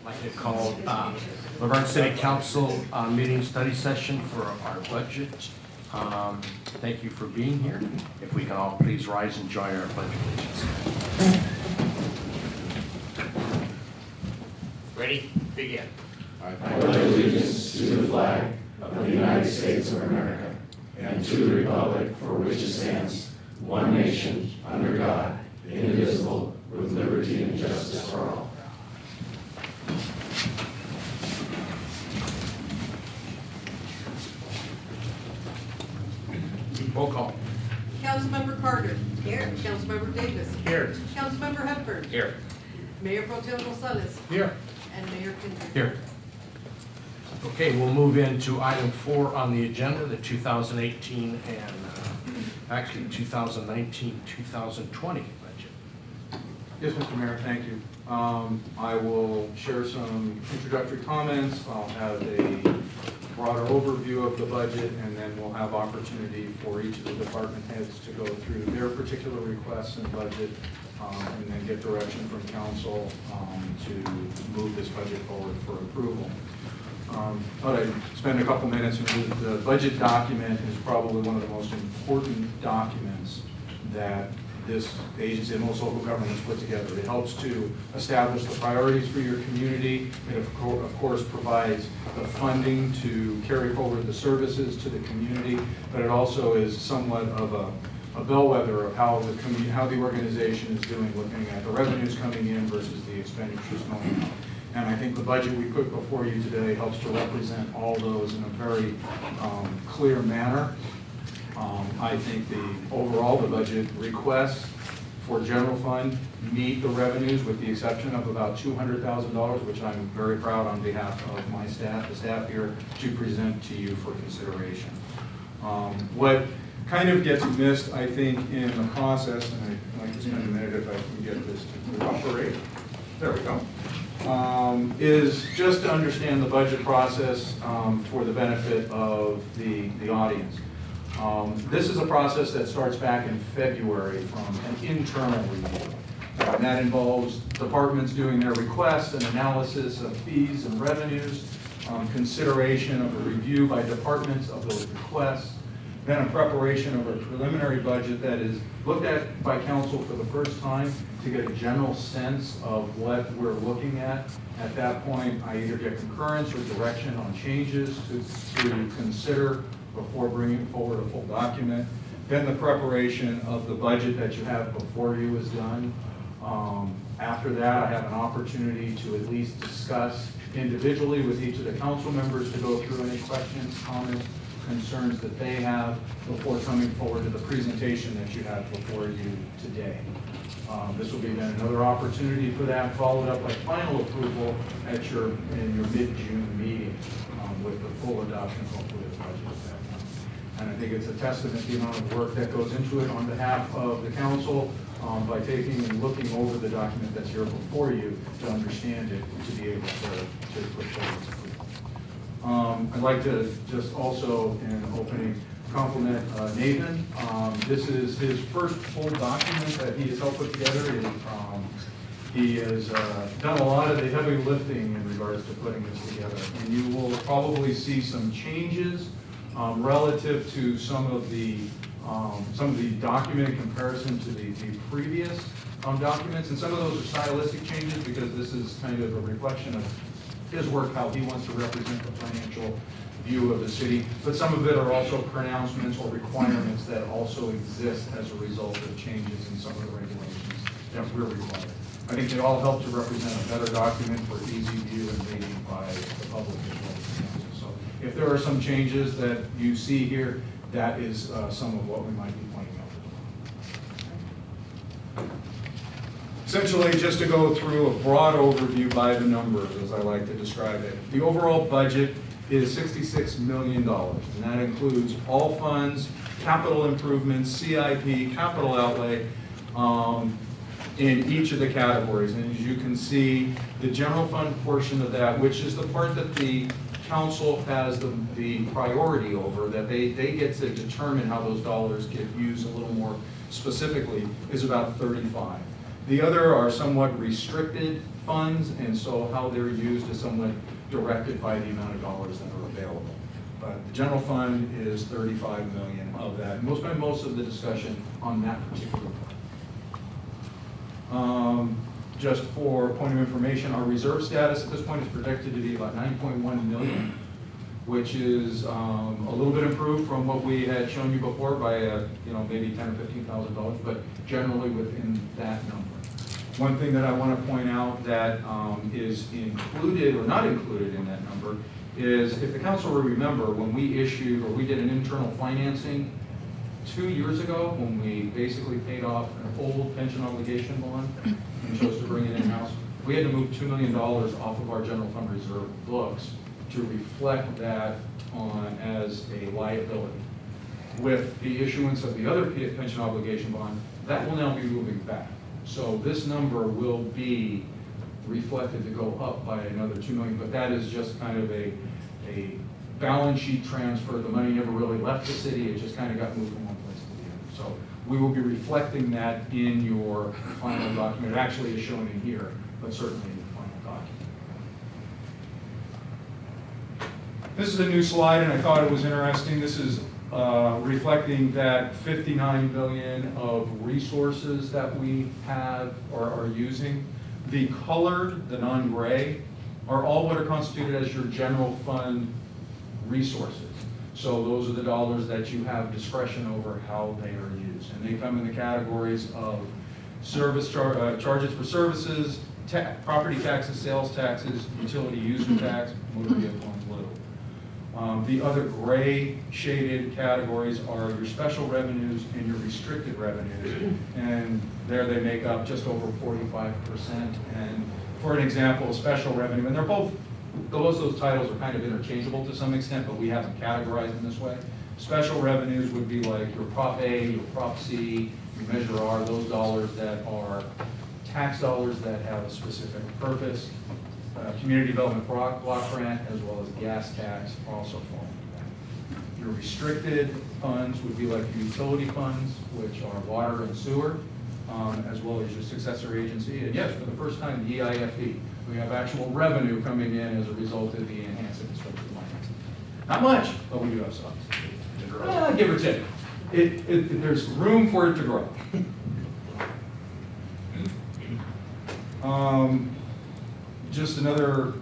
I'd like to call Verne City Council meeting study session for our budget. Thank you for being here. If we can all please rise and join our pledge of allegiance. Ready? Begin. I pledge allegiance to the flag of the United States of America and to the republic for which it stands, one nation, under God, indivisible, with liberty and justice for all. Roll call. Councilmember Carter. Here. Councilmember Davis. Here. Councilmember Hepburn. Here. Mayor Pro Tem Gonzalez. Here. And Mayor Kindred. Here. Okay, we'll move into item 4 on the agenda, the 2018 and actually 2019, 2020 budget. Yes, Mr. Mayor, thank you. I will share some introductory comments. I'll have a broader overview of the budget, and then we'll have opportunity for each of the department heads to go through their particular requests and budget, and then get direction from council to move this budget forward for approval. Thought I'd spend a couple minutes. The budget document is probably one of the most important documents that this agency and most local governments put together. It helps to establish the priorities for your community. It of course provides the funding to carry forward the services to the community, but it also is somewhat of a bellwether of how the organization is doing, looking at the revenues coming in versus the expenditures going out. And I think the budget we put before you today helps to represent all those in a very clear manner. I think the budget requests for general fund meet the revenues with the exception of about $200,000, which I'm very proud on behalf of my staff, the staff here, to present to you for consideration. What kind of gets missed, I think, in the process, and I'd like to spend a minute if I can get this to cooperate. There we go. Is just to understand the budget process for the benefit of the audience. This is a process that starts back in February from an internal review. And that involves departments doing their requests and analysis of fees and revenues, consideration of a review by departments of those requests, then a preparation of a preliminary budget that is looked at by council for the first time to get a general sense of what we're looking at. At that point, I either get concurrence or direction on changes to consider before bringing forward a full document. Then the preparation of the budget that you have before you is done. After that, I have an opportunity to at least discuss individually with each of the council members to go through any questions, comments, concerns that they have before coming forward to the presentation that you have before you today. This will be then another opportunity for that, followed up by final approval in your mid-June meeting with the full adoption, hopefully, of the budget at that time. And I think it's a testament to the amount of work that goes into it on behalf of the council by taking and looking over the document that's here before you to understand it, to be able to push forward. I'd like to just also, in opening, compliment Nathan. This is his first full document that he has helped put together. He has done a lot of the heavy lifting in regards to putting this together. And you will probably see some changes relative to some of the document in comparison to the previous documents. And some of those are stylistic changes because this is kind of a reflection of his work, how he wants to represent the financial view of the city, but some of it are also pronouncements or requirements that also exist as a result of changes in some of the regulations that we're required. I think they all help to represent a better document for easy view and reading by the public as well as the council. So if there are some changes that you see here, that is some of what we might be pointing out. Essentially, just to go through a broad overview by the numbers, as I like to describe it. The overall budget is $66 million, and that includes all funds, capital improvements, CIP, capital outlay, in each of the categories. And as you can see, the general fund portion of that, which is the part that the council has the priority over, that they get to determine how those dollars get used a little more specifically, is about 35. The other are somewhat restricted funds, and so how they're used is somewhat directed by the amount of dollars that are available. But the general fund is 35 million of that. And we'll spend most of the discussion on that particular one. Just for point of information, our reserve status at this point is projected to be about 9.1 million, which is a little bit improved from what we had shown you before by maybe $10,000 or $15,000, but generally within that number. One thing that I want to point out that is included or not included in that number is, if the council will remember, when we issued or we did an internal financing 2 years ago, when we basically paid off an old pension obligation bond and chose to bring it in-house, we had to move $2 million off of our general fund reserve books to reflect that on as a liability. With the issuance of the other pension obligation bond, that will now be moving back. So this number will be reflected to go up by another 2 million, but that is just kind of a balance sheet transfer. The money never really left the city, it just kind of got moved from one place to the other. So we will be reflecting that in your final document. It actually is shown in here, but certainly in the final document. This is a new slide, and I thought it was interesting. This is reflecting that 59 billion of resources that we have or are using. The colored, the non-gray, are all what are constituted as your general fund resources. So those are the dollars that you have discretion over how they are used. And they come in the categories of service charges for services, property taxes, sales taxes, utility user tax, motor vehicle and little. The other gray shaded categories are your special revenues and your restricted revenues. And there they make up just over 45%. And for an example, special revenue, and they're both, those titles are kind of interchangeable to some extent, but we have them categorized in this way. Special revenues would be like your Prop A, your Prop C, your Measure R, those dollars that are tax dollars that have a specific purpose. Community development block grant, as well as gas tax, also fall into that. Your restricted funds would be like your utility funds, which are water and sewer, as well as your successor agency. And yes, for the first time, the EIFE. We have actual revenue coming in as a result of the enhanced infrastructure financing. Not much, but we do have some. Give or take. There's room for it to grow. Just another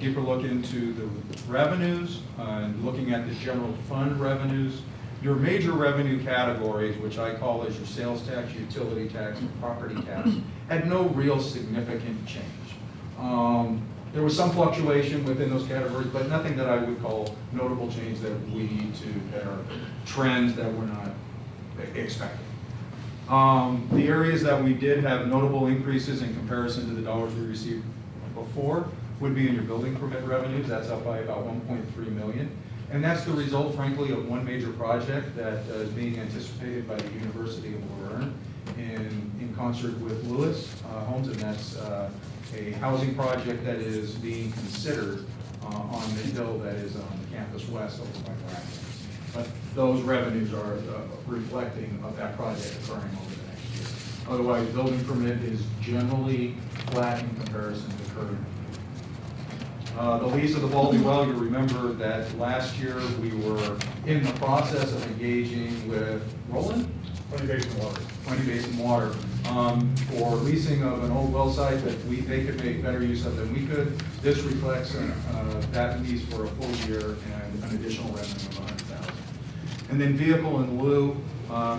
deeper look into the revenues and looking at the general fund revenues. Your major revenue categories, which I call as your sales tax, utility tax, and property tax, had no real significant change. There was some fluctuation within those categories, but nothing that I would call notable change that we need to, that are trends that we're not expecting. The areas that we did have notable increases in comparison to the dollars we received before would be in your building permit revenues. That's up by about 1.3 million. And that's the result, frankly, of one major project that is being anticipated by the University of Verne in concert with Lewis Homes, and that's a housing project that is being considered on the hill that is on the campus west over by Blackburn. But those revenues are reflecting of that project occurring over the next year. Otherwise, building permit is generally flat in comparison to current. The lease of the Baldy Well, you remember that last year we were in the process of engaging with Roland? 20 Basin Water for leasing of an old well site that they could make better use of than we could. This reflects that lease for a full year and an additional revenue of $100,000. And then vehicle in lieu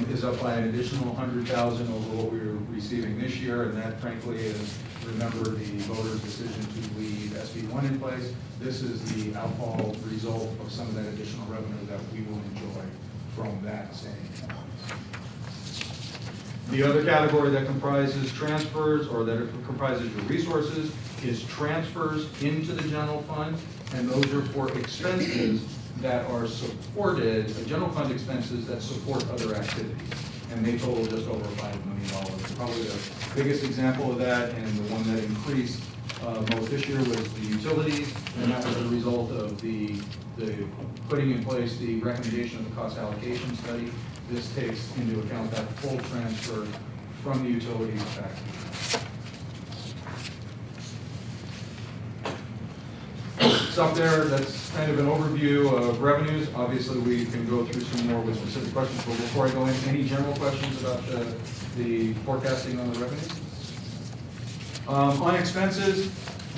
is up by an additional $100,000 over what we were receiving this year, and that frankly is, remember, the voters' decision to leave SB1 in place. This is the outfall result of some of that additional revenue that we will enjoy from that same. The other category that comprises transfers, or that comprises your resources, is transfers into the general fund, and those are for expenses that are supported, general fund expenses that support other activities. And they total just over $5 million. Probably the biggest example of that, and the one that increased most this year, was the utilities, and that was a result of the putting in place the recommendation of the cost allocation study. This takes into account that full transfer from the utilities back. It's up there, that's kind of an overview of revenues. Obviously, we can go through some more with specific questions, but before I go in, any general questions about the forecasting on the revenues? On expenses,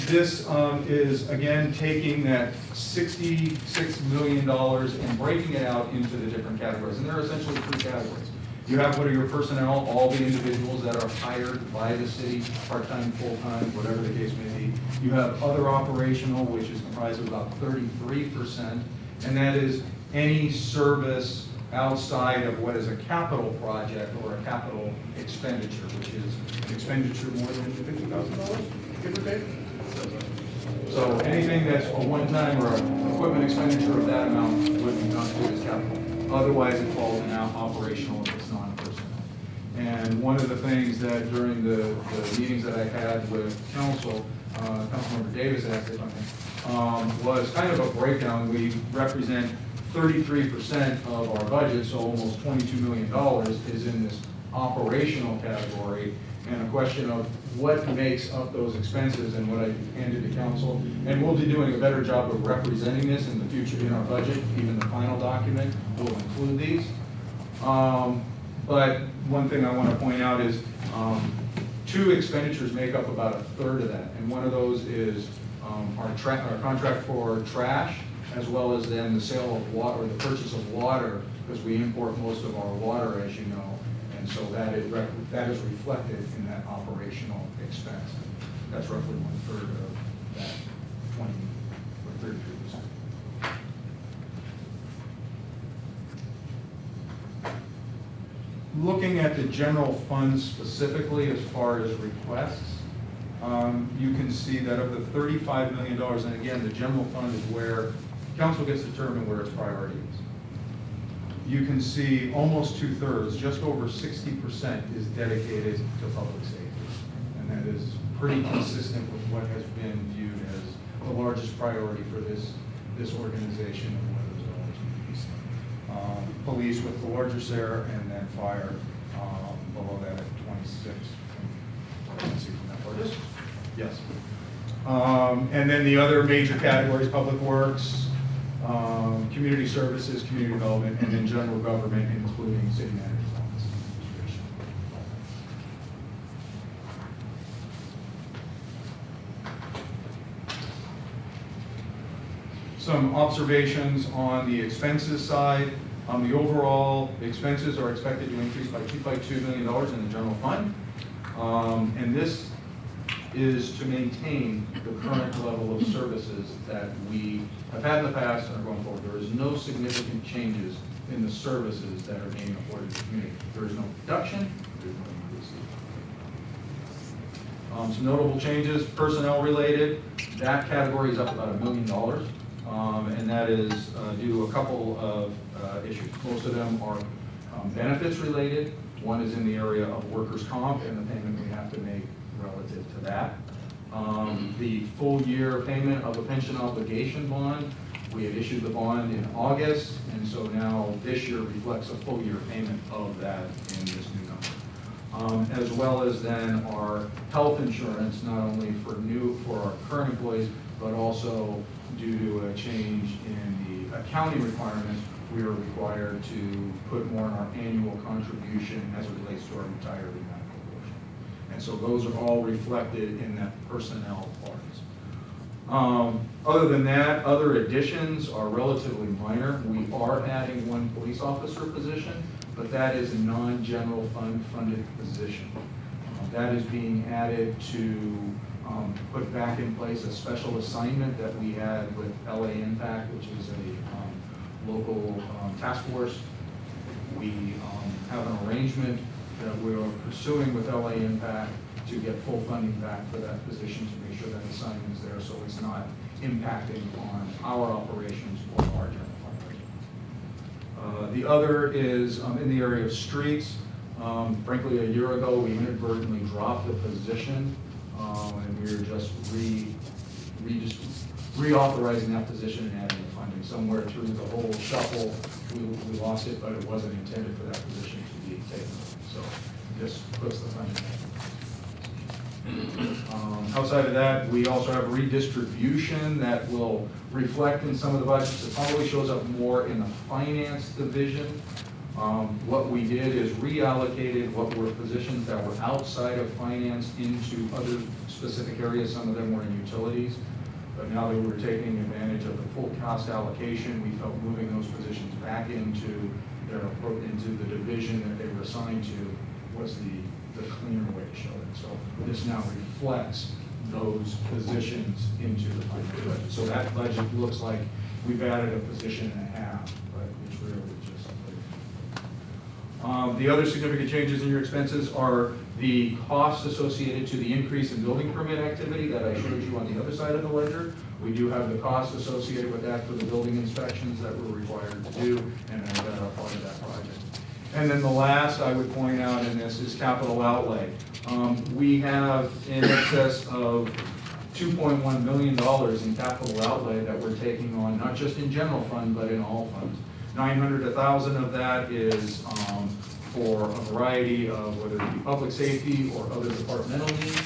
this is, again, taking that $66 million and breaking it out into the different categories. And there are essentially three categories. You have what are your personnel, all the individuals that are hired by the city, part-time, full-time, whatever the case may be. You have other operational, which is comprised of about 33%, and that is any service outside of what is a capital project or a capital expenditure, which is an expenditure more than $50,000, give or take. So anything that's a one-time or equipment expenditure of that amount would be constituted as capital. Otherwise, it falls in operational if it's non-personnel. And one of the things that during the meetings that I had with council, Councilmember Davis asked if I may, was kind of a breakdown. We represent 33% of our budget, so almost $22 million is in this operational category, and a question of what makes up those expenses and what I handed to council. And we'll be doing a better job of representing this in the future in our budget. Even the final document will include these. But one thing I want to point out is two expenditures make up about a third of that. And one of those is our contract for trash, as well as then the sale of water, or the purchase of water, because we import most of our water, as you know. And so that is reflected in that operational expense. That's roughly 1/3 of that 20 or 33%. Looking at the general fund specifically as far as requests, you can see that of the $35 million, and again, the general fund is where council gets to determine where its priority is. You can see almost 2/3, just over 60% is dedicated to public safety. And that is pretty consistent with what has been viewed as the largest priority for this organization and where those dollars need to be spent. Police with the larger share, and then fire below that at 26. Let's see from that part. Yes. And then the other major categories, public works, community services, community development, and then general government, including city manager's office. Some observations on the expenses side. The overall expenses are expected to increase by $2.2 million in the general fund. And this is to maintain the current level of services that we have had in the past and are going forward. There is no significant changes in the services that are being afforded to the community. There is no reduction, there's no increase. Some notable changes, personnel related, that category is up about $1 million. And that is due to a couple of issues. Most of them are benefits related. One is in the area of workers' comp and the payment we have to make relative to that. The full year payment of a pension obligation bond, we had issued the bond in August, and so now this year reflects a full year payment of that in this new number. As well as then our health insurance, not only for our current employees, but also due to a change in the accounting requirements, we are required to put more in our annual contribution as it relates to our retiree medical portion. And so those are all reflected in that personnel parts. Other than that, other additions are relatively minor. We are adding one police officer position, but that is a non-general fund funded position. That is being added to put back in place a special assignment that we had with LA Impact, which is a local task force. We have an arrangement that we are pursuing with LA Impact to get full funding back for that position to make sure that assignment is there, so it's not impacting on our operations or our general fund budget. The other is in the area of streets. Frankly, a year ago, we inadvertently dropped the position, and we were just reauthorizing that position and adding the funding. Somewhere through the whole shuffle, we lost it, but it wasn't intended for that position to be taken. So this puts the funding. Outside of that, we also have redistribution that will reflect in some of the budgets. It probably shows up more in the finance division. What we did is reallocated what were positions that were outside of finance into other specific areas. Some of them were in utilities. But now that we're taking advantage of the full cost allocation, we felt moving those positions back into the division that they were assigned to was the cleaner way to show it. So this now reflects those positions into the finance budget. So that budget looks like we've added a position and a half, but it's really just the other significant changes in your expenses are the costs associated to the increase in building permit activity that I showed you on the other side of the ledger. We do have the costs associated with that for the building inspections that we're required to do, and that are part of that project. And then the last I would point out in this is capital outlay. We have in excess of $2.1 million in capital outlay that we're taking on, not just in general fund, but in all funds. 900 to 1,000 of that is for a variety of whether it be public safety or other departmental needs,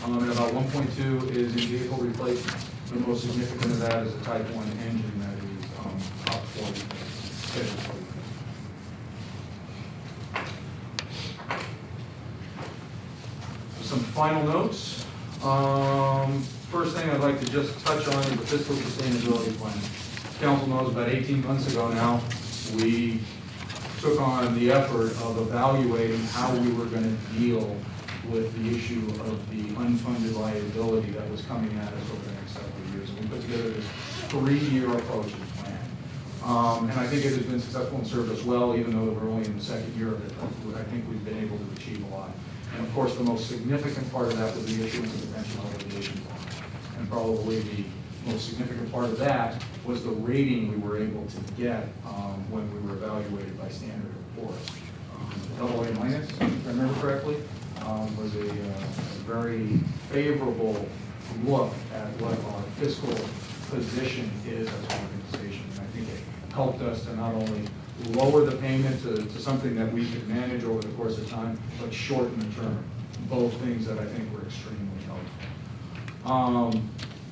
and about 1.2 is in vehicle replacement. The most significant of that is a Type 1 engine that is up 40, scheduled 40. Some final notes. First thing I'd like to just touch on is the fiscal sustainability plan. Council knows about 18 months ago now, we took on the effort of evaluating how we were going to deal with the issue of the unfunded liability that was coming at us over the next several years. And we put together this 3-year approach and plan. And I think it has been successful and served us well, even though we're only in the second year of it. I think we've been able to achieve a lot. And of course, the most significant part of that was the issuance of the pension obligation bond. And probably the most significant part of that was the rating we were able to get when we were evaluated by Standard & Poor's. AA-, if I remember correctly, was a very favorable look at what our fiscal position is as an organization. And I think it helped us to not only lower the payment to something that we could manage over the course of time, but shorten the term. Both things that I think were extremely helpful.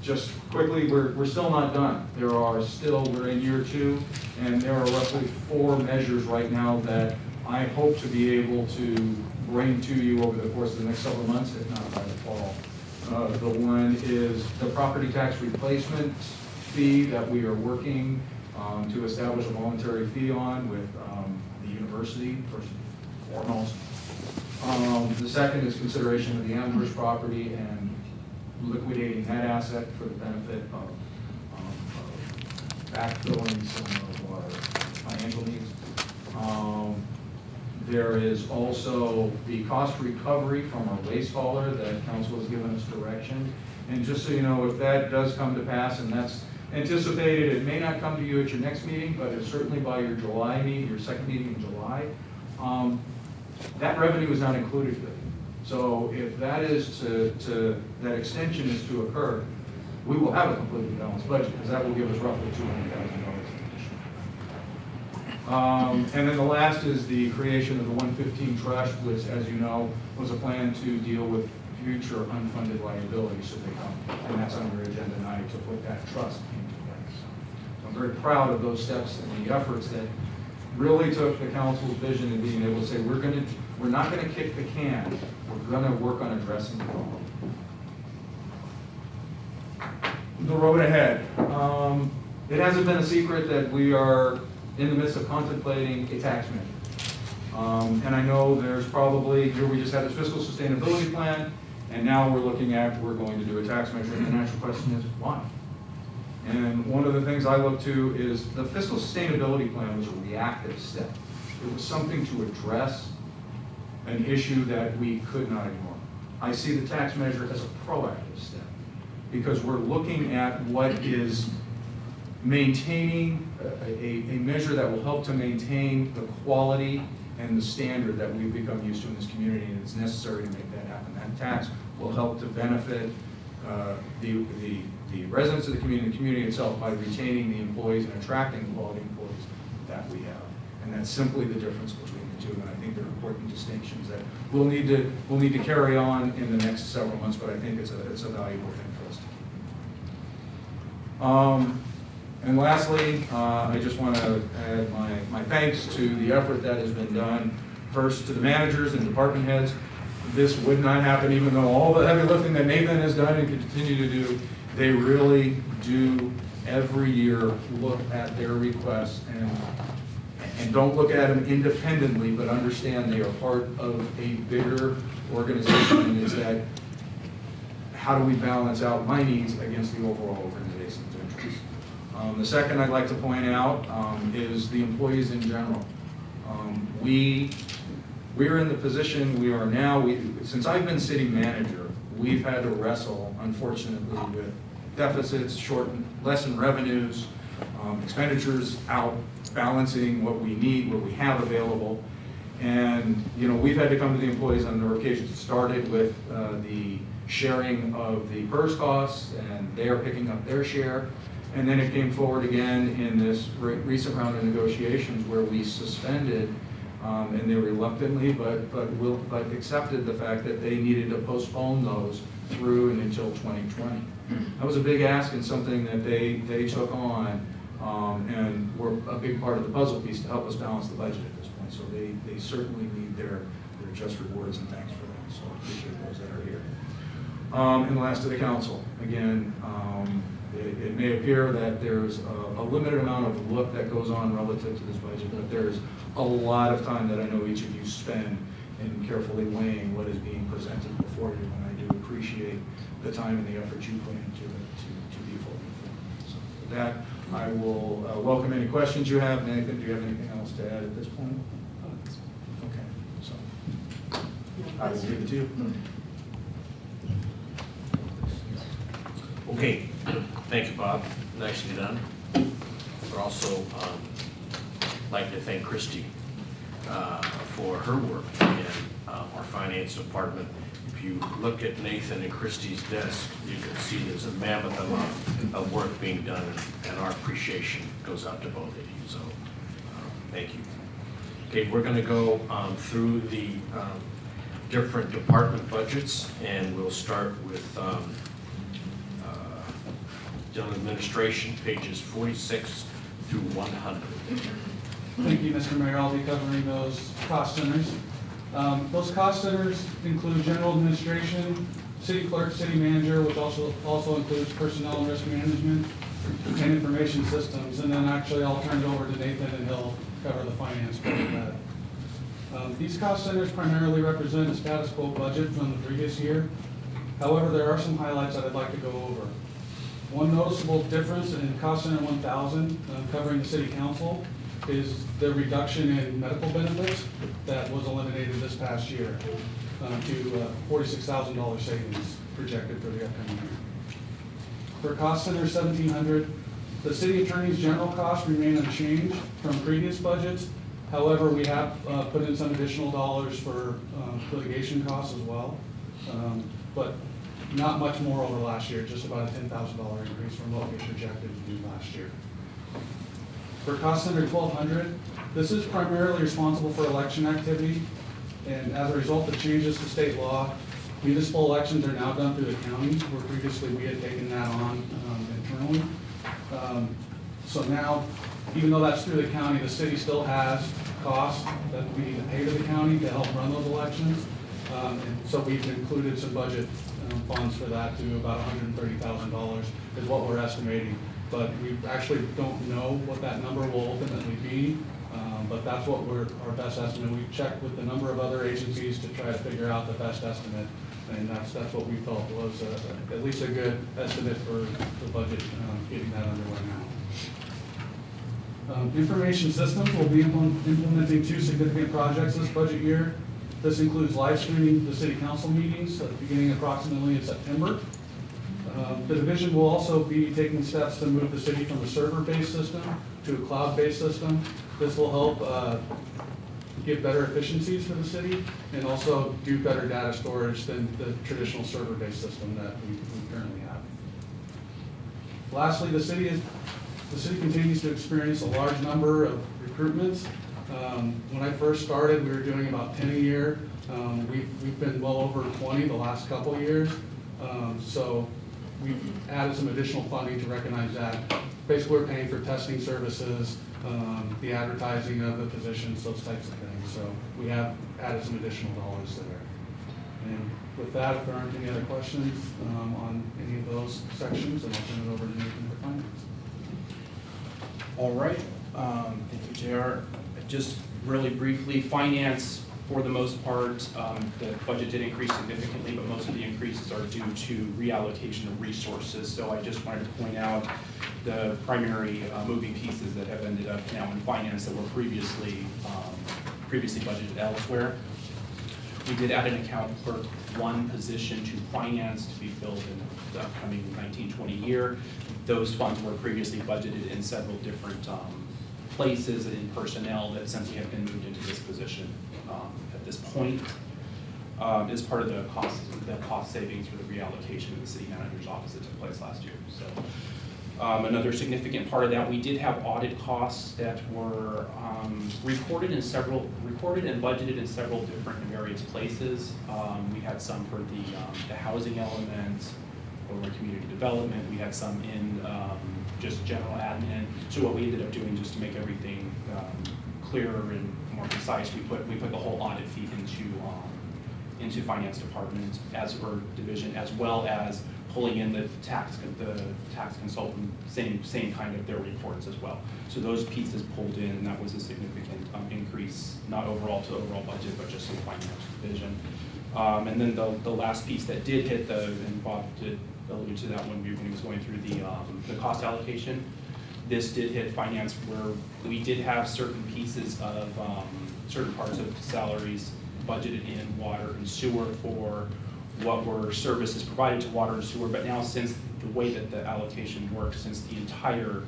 Just quickly, we're still not done. We're in year 2, and there are roughly 4 measures right now that I hope to be able to bring to you over the course of the next several months, if not by the fall. The one is the property tax replacement fee that we are working to establish a voluntary fee on with the university, first and foremost. The second is consideration of the Amherst property and liquidating that asset for the benefit of backfilling some of our financial needs. There is also the cost recovery from our waste hauler that council has given us direction. And just so you know, if that does come to pass, and that's anticipated, it may not come to you at your next meeting, but it's certainly by your July meeting, your second meeting in July. That revenue is not included with it. So if that is that extension is to occur, we will have a completely balanced budget, because that will give us roughly $200,000 additional. And then the last is the creation of the 115 trust, which, as you know, was a plan to deal with future unfunded liabilities should they come. And that's under Agenda 9 to put that trust into place. So I'm very proud of those steps and the efforts that really took the council's vision and being able to say, we're not going to kick the can. We're going to work on addressing the problem. The road ahead. It hasn't been a secret that we are in the midst of contemplating a tax measure. And I know there's probably, here we just had this fiscal sustainability plan, and now we're going to do a tax measure, and the natural question is, why? And one of the things I look to is the fiscal sustainability plan was a reactive step. It was something to address an issue that we could not ignore. I see the tax measure as a proactive step, because we're looking at what is maintaining a measure that will help to maintain the quality and the standard that we've become used to in this community, and it's necessary to make that happen. That tax will help to benefit the residents of the community itself by retaining the employees and attracting the quality employees that we have. And that's simply the difference between the too, and I think they're important distinctions that we'll need to carry on in the next several months, but I think it's a valuable thing for us to keep. And lastly, I just want to add my thanks to the effort that has been done, first to the managers and department heads. This would not happen even though all the heavy lifting that Nathan has done and can continue to do. They really do every year look at their requests and don't look at them independently, but understand they are part of a bigger organization, and is that how do we balance out my needs against the overall organization's interests. The second I'd like to point out is the employees in general. We're in the position we are now. Since I've been city manager, we've had to wrestle, unfortunately, with deficits, lessened revenues, expenditures out balancing what we need, what we have available. And, we've had to come to the employees on a number of occasions. It started with the sharing of the PERS costs, and they're picking up their share. And then it came forward again in this recent round of negotiations where we suspended, and they reluctantly, but accepted the fact that they needed to postpone those through and until 2020. That was a big ask and something that they took on, and were a big part of the puzzle piece to help us balance the budget at this point. So they certainly need their just rewards and thanks for that. So I appreciate those that are here. And last to the council, again, it may appear that there's a limited amount of look that goes on relative to this budget, but there's a lot of time that I know each of you spend in carefully weighing what is being presented before you, and I do appreciate the time and the effort you put into it to be fully informed. So with that, I will welcome any questions you have. Nathan, do you have anything else to add at this point? Okay, so I will give it to you. Okay, thank you, Bob. Nicely done. But also like to thank Christy for her work in our finance department. If you look at Nathan and Christy's desk, you can see there's a mammoth amount of work being done, and our appreciation goes out to both of you. So thank you. Okay, we're going to go through the different department budgets, and we'll start with General Administration, pages 46 through 100. Thank you, Mr. Mayor. I'll be covering those cost centers. Those cost centers include general administration, city clerk, city manager, which also includes personnel and risk management, and information systems. And then actually I'll turn it over to Nathan and he'll cover the finance part of that. These cost centers primarily represent a status quo budget from the previous year. However, there are some highlights that I'd like to go over. One noticeable difference in Cost Center 1000, covering the City Council, is the reduction in medical benefits that was eliminated this past year to $46,000 savings projected for the upcoming year. For Cost Center 1700, the City Attorney's general costs remain unchanged from previous budgets. However, we have put in some additional dollars for litigation costs as well. But not much more over last year, just about a $10,000 increase from what we projected to do last year. For Cost Center 1200, this is primarily responsible for election activity, and as a result of changes to state law, municipal elections are now done through the county, where previously we had taken that on internally. So now, even though that's through the county, the city still has costs that we need to pay to the county to help run those elections. And so we've included some budget funds for that to about $130,000 is what we're estimating. But we actually don't know what that number will ultimately be, but that's what our best estimate. We've checked with a number of other agencies to try to figure out the best estimate, and that's what we felt was at least a good estimate for the budget, getting that underway now. Information systems will be implementing 2 significant projects this budget year. This includes live streaming the city council meetings beginning approximately in September. The division will also be taking steps to move the city from a server-based system to a cloud-based system. This will help give better efficiencies for the city and also do better data storage than the traditional server-based system that we currently have. Lastly, the city continues to experience a large number of recruitments. When I first started, we were doing about 10 a year. We've been well over 20 the last couple of years. So we've added some additional funding to recognize that. Basically, we're paying for testing services, the advertising of the positions, those types of things. So we have added some additional dollars there. And with that, if there aren't any other questions on any of those sections, then I'll turn it over to Nathan for finance. All right, thank you, JR. Just really briefly, finance, for the most part, the budget did increase significantly, but most of the increases are due to reallocation of resources. So I just wanted to point out the primary moving pieces that have ended up now in finance that were previously budgeted elsewhere. We did add an account clerk, one position to finance to be filled in the upcoming 19-20 year. Those funds were previously budgeted in several different places in personnel that simply have been moved into this position at this point. As part of the cost savings for the reallocation of the city manager's office that took place last year. So another significant part of that, we did have audit costs that were recorded and budgeted in several different and various places. We had some for the housing element, over community development. We had some in just general admin. So what we ended up doing, just to make everything clearer and more precise, we put the whole audit fee into finance department or division, as well as pulling in the tax consultant, same kind of their reports as well. So those pieces pulled in, and that was a significant increase, not overall to the overall budget, but just in finance division. And then the last piece that did hit and Bob did allude to that when he was going through the cost allocation. This did hit finance, where we did have certain pieces of certain parts of salaries budgeted in water and sewer for what were services provided to water and sewer. But now, since the way that the allocation works, since the entire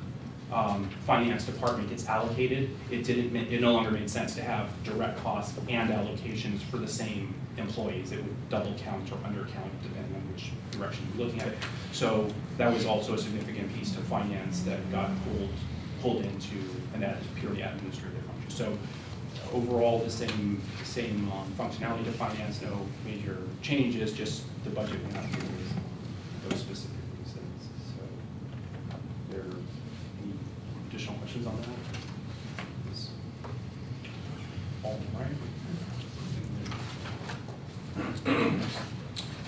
finance department gets allocated, it no longer made sense to have direct costs and allocations for the same employees. It would double count or undercount depending on which direction you're looking at it. So that was also a significant piece to finance that got pulled into an purely administrative function. So overall, the same functionality to finance, no major changes, just the budget went up for those specific reasons. So there are any additional questions on that? All right.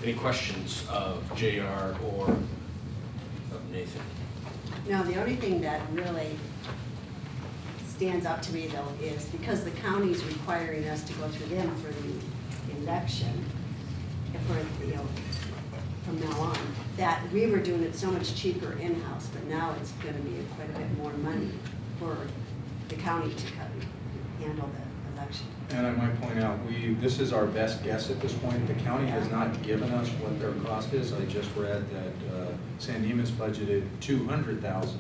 Any questions of JR or of Nathan? No, the only thing that really stands out to me though is because the county's requiring us to go through them for the election, if we're, from now on, that we were doing it so much cheaper in-house, but now it's gonna be quite a bit more money for the county to handle the election. And I might point out, this is our best guess at this point. The county has not given us what their cost is. I just read that San Dimas budgeted $200,000.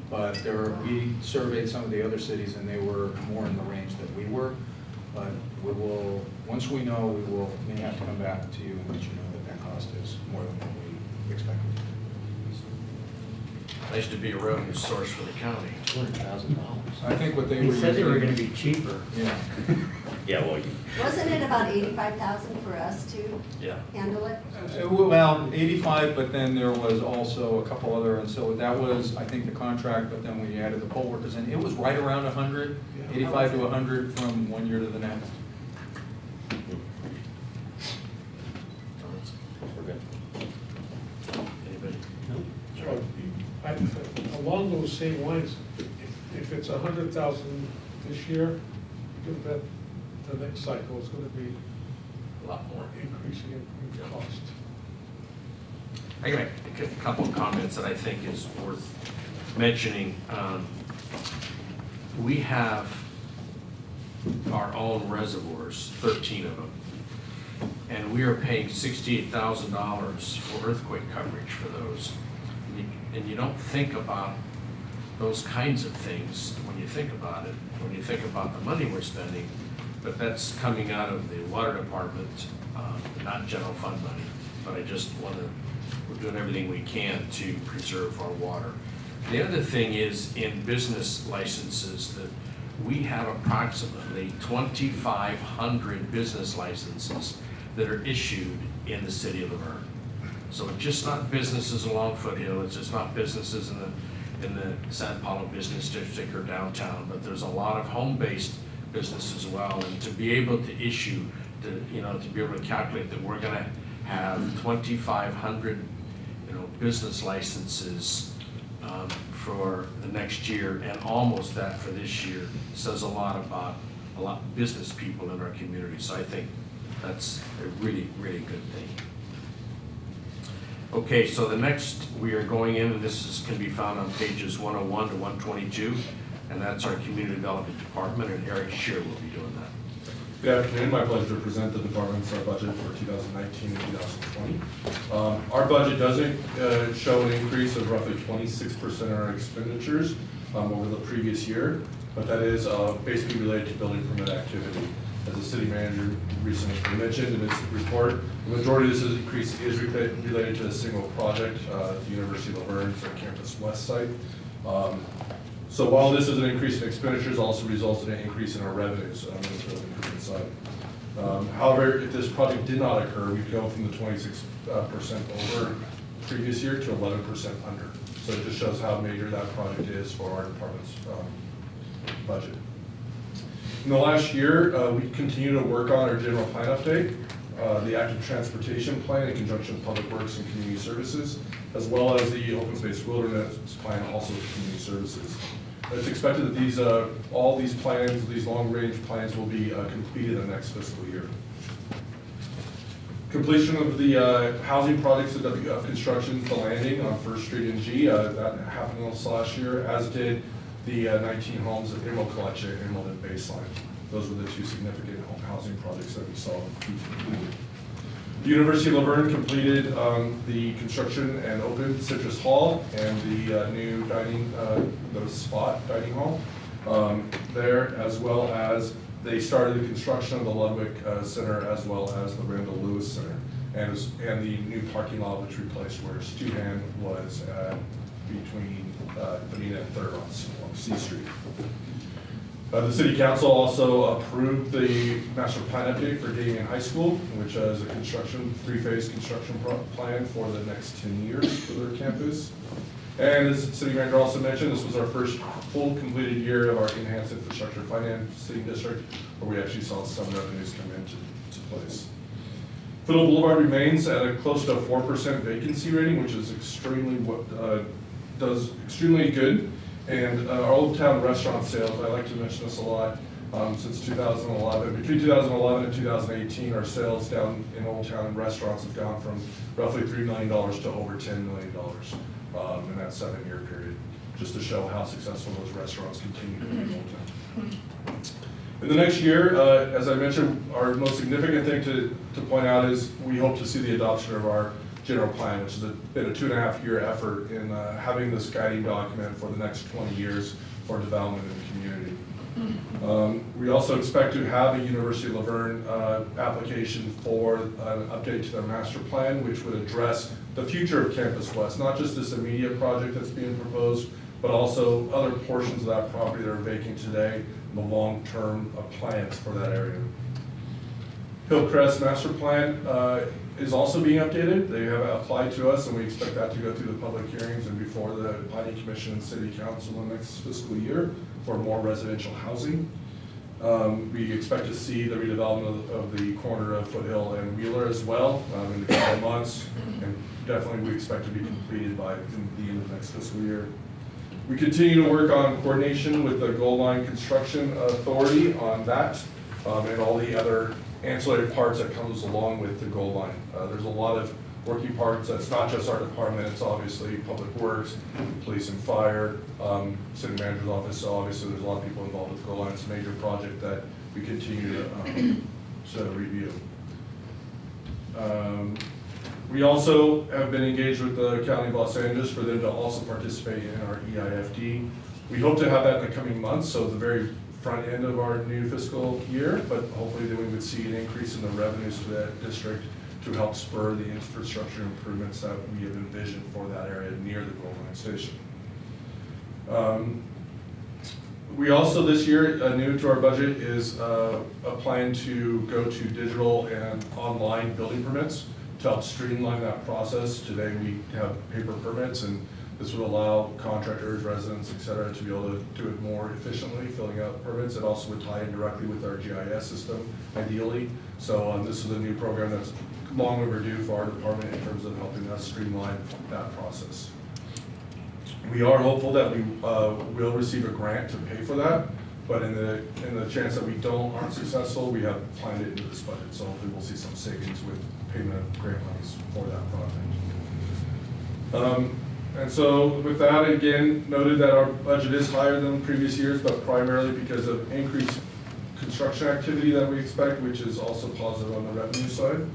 But we surveyed some of the other cities and they were more in the range that we were. But we will, once we know, we may have to come back to you and let you know that cost is more than what we expected. Nice to be a revenue source for the county. $200,000. I think what they were They said they using- were gonna be cheaper. Yeah. Yeah, well, Wasn't it about 85,000 for us to Yeah. handle it? Well, 85, but then there was also a couple other, and so that was, I think, the contract, but then when you added the poll workers in, it was right around 100, 85 to 100 from one year to the next. we're good. Anybody? So, along those same lines, if it's 100,000 this year, you bet the next cycle is gonna be A lot more. increasing in cost. I got a couple of comments that I think is worth mentioning. We have our own reservoirs, 13 of them, and we are paying $68,000 for earthquake coverage for those. And you don't think about those kinds of things when you think about it, when you think about the money we're spending, but that's coming out of the water department, not general fund money. But I just want to, we're doing everything we can to preserve our water. The other thing is in business licenses that we have approximately 2,500 business licenses that are issued in the city of Laverne. So it's just not businesses along Foothill, it's just not businesses in the San Paulo Business District or downtown, but there's a lot of home-based business as well. And to be able to issue, to be able to calculate that we're gonna have 2,500, business licenses for the next year, and almost that for this year, says a lot about a lot of business people in our community. So I think that's a really, really good thing. Okay, so the next, we are going in, and can be found on pages 101 to 122, and that's our Community Development Department, and Eric Shear will be doing that. Good afternoon, my pleasure to present the department's budget for 2019 and 2020. Our budget doesn't show an increase of roughly 26% in our expenditures over the previous year, but that is basically related to building permit activity. As the city manager recently mentioned in his report, the majority of this increase is related to a single project, the University of Laverne's Campus West site. So while this is an increase in expenditures, also results in an increase in our revenues on the building improvement side. However, if this project did not occur, we'd go from the 26% over previous year to 11% under. So it just shows how major that project is for our department's budget. In the last year, we continue to work on our general plan update, the active transportation plan in conjunction with Public Works and Community Services, as well as the open space wilderness plan, also with Community Services. It's expected that all these plans, these long-range plans, will be completed in the next fiscal year. Completion of the housing projects of construction, the landing on First Street and G, that happened this last year, as did the 19 homes at Emerald Collection and Emerald and Baseline. Those were the two significant home housing projects that we saw completed. The University of Laverne completed the construction and opened Citrus Hall and the new dining, the spot dining hall there, as well as they started the construction of the Ludwig Center, as well as the Randall Lewis Center, and the new parking lot which replaced where Stuhan was between Bonita and 3rd on C Street. The City Council also approved the master plan update for Damien High School, which is a three-phase construction plan for the next 10 years for their campus. And as the City Manager also mentioned, this was our first full completed year of our enhanced infrastructure financing district, where we actually saw some revenues come into place. Foothill Boulevard remains at a close to a 4% vacancy rating, which is extremely good. And our Old Town restaurant sales, I like to mention this a lot, since 2011. Between 2011 and 2018, our sales down in Old Town restaurants have gone from roughly $3 million to over $10 million in that 7-year period, just to show how successful those restaurants continue to be in Old Town. In the next year, as I mentioned, our most significant thing to point out is we hope to see the adoption of our general plan, which has been a 2.5-year effort in having this guiding document for the next 20 years for development in the community. We also expect to have a University of Laverne application for an update to their master plan, which would address the future of Campus West, not just this immediate project that's being proposed, but also other portions of that property that are vacant today, and the long-term plans for that area. Hillcrest master plan is also being updated. They have applied to us, and we expect that to go through the public hearings and before the Planning Commission and City Council in the next fiscal year for more residential housing. We expect to see the redevelopment of the corner of Foothill and Wheeler as well in the coming months, and definitely we expect to be completed by the end of the next fiscal year. We continue to work on coordination with the Gold Line Construction Authority on that and all the other ancillary parts that comes along with the Gold Line. There's a lot of working parts. That's not just our department. It's obviously Public Works, Police and Fire, City Manager's Office. So obviously there's a lot of people involved with Gold Line. It's a major project that we continue to review. We also have been engaged with the County of Los Angeles for them to also participate in our EIFD. We hope to have that in the coming months, so the very front end of our new fiscal year, but hopefully then we would see an increase in the revenues to that district to help spur the infrastructure improvements that we have envisioned for that area near the Gold Line Station. We also, this year, new to our budget is a plan to go to digital and online building permits to help streamline that process. Today, we have paper permits, and this would allow contractors, residents, et cetera, to be able to do it more efficiently, filling out permits. It also would tie in directly with our GIS system, ideally. So this is a new program that's long overdue for our department in terms of helping us streamline that process. We are hopeful that we will receive a grant to pay for that, but in the chance that we aren't successful, we have planned it into this budget. So hopefully we'll see some savings with payment of grant monies for that project. And so with that, again, noted that our budget is higher than previous years, but primarily because of increased construction activity that we expect, which is also positive on the revenue side.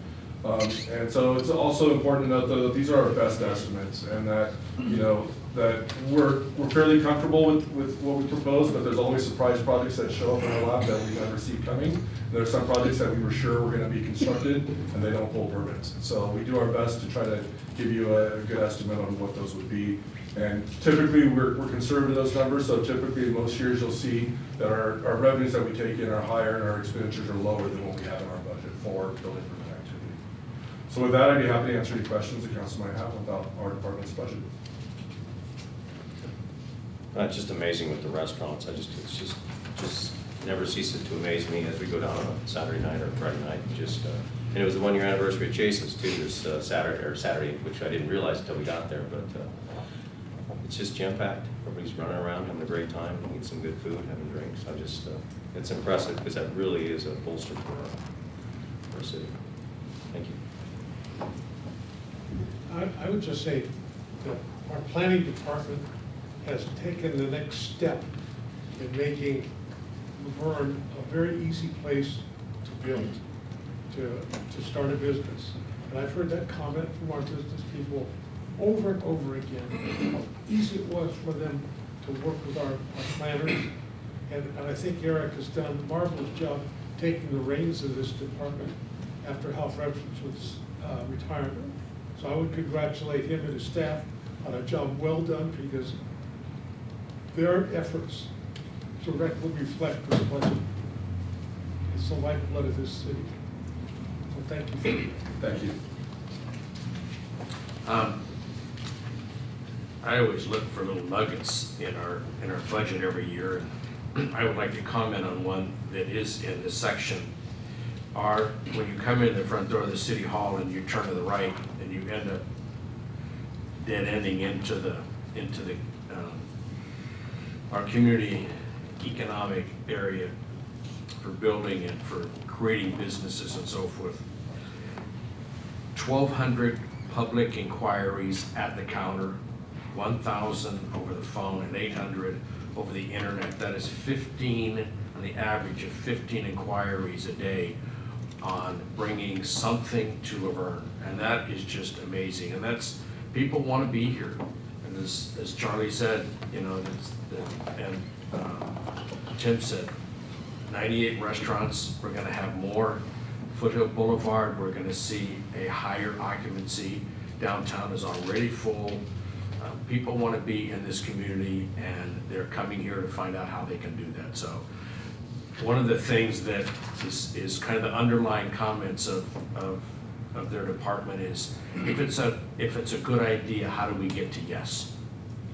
And so it's also important to note, though, that these are our best estimates, and that, you know, that we're fairly comfortable with what we propose, but there's always surprise projects that show up in our lab that we never see coming. There are some projects that we were sure were going to be constructed, and they don't pull permits. So we do our best to try to give you a good estimate on what those would be. And typically, we're conservative in those numbers, so typically, most years, you'll see that our revenues that we take in are higher and our expenditures are lower than what we have in our budget for building permit activity. So with that, I'd be happy to answer any questions the council might have about our department's budget. It's just amazing with the restaurants. It's just never ceases to amaze me as we go down on a Saturday night or Friday night. And it was the 1-year anniversary of Chase's too, this Saturday, which I didn't realize until we got there, but it's just jam-packed. Everybody's running around, having a great time, eating some good food, having drinks. It's impressive because that really is a bolster for our city. Thank you. I would just say that our planning department has taken the next step in making Verne a very easy place to build, to start a business. And I've heard that comment from our business people over and over again, how easy it was for them to work with our planners. And I think Eric has done a marvelous job taking the reins of this department after Hal Frederickson's retirement. So I would congratulate him and his staff on a job well done, because their efforts directly reflect this budget. It's the lifeblood of this city. So thank you for that. Thank you. I always look for little nuggets in our budget every year, and I would like to comment on one that is in this section. When you come in the front door of the city hall and you turn to the right, and you end up dead ending into our community economic area for building and for creating businesses and so forth. 1,200 public inquiries at the counter, 1,000 over the phone, and 800 over the internet. That is 15, on the average of 15 inquiries a day on bringing something to Verne. And that is just amazing. And people want to be here. And as Charlie said, you know, and Tim said, 98 restaurants. We're going to have more. Foothill Boulevard, we're going to see a higher occupancy. Downtown is already full. People want to be in this community, and they're coming here to find out how they can do that. So one of the things that is kind of the underlying comments of their department is, if it's a good idea, how do we get to yes?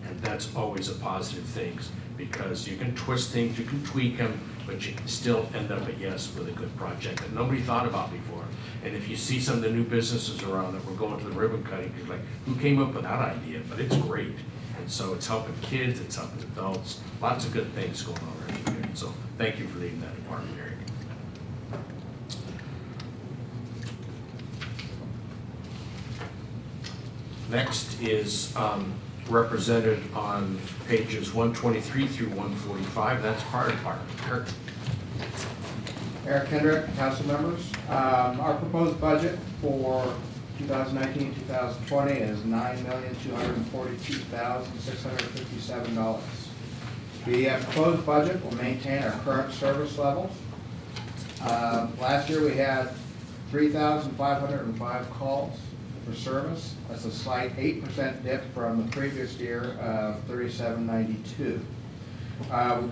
And that's always a positive thing, because you can twist things, you can tweak them, but you can still end up at yes with a good project that nobody thought about before. And if you see some of the new businesses around that we're going to the ribbon cutting, you're like, who came up with that idea? But it's great. And so it's helping kids, it's helping adults, lots of good things going on around the community. So thank you for leading that department, Eric. Next is represented on pages 123 through 145. That's fire department. Eric. Eric Kendrick, council members. Our proposed budget for 2019-2020 is $9,242,657. The proposed budget will maintain our current service levels. Last year we had 3,505 calls for service. That's a slight 8% dip from the previous year of 3,792. We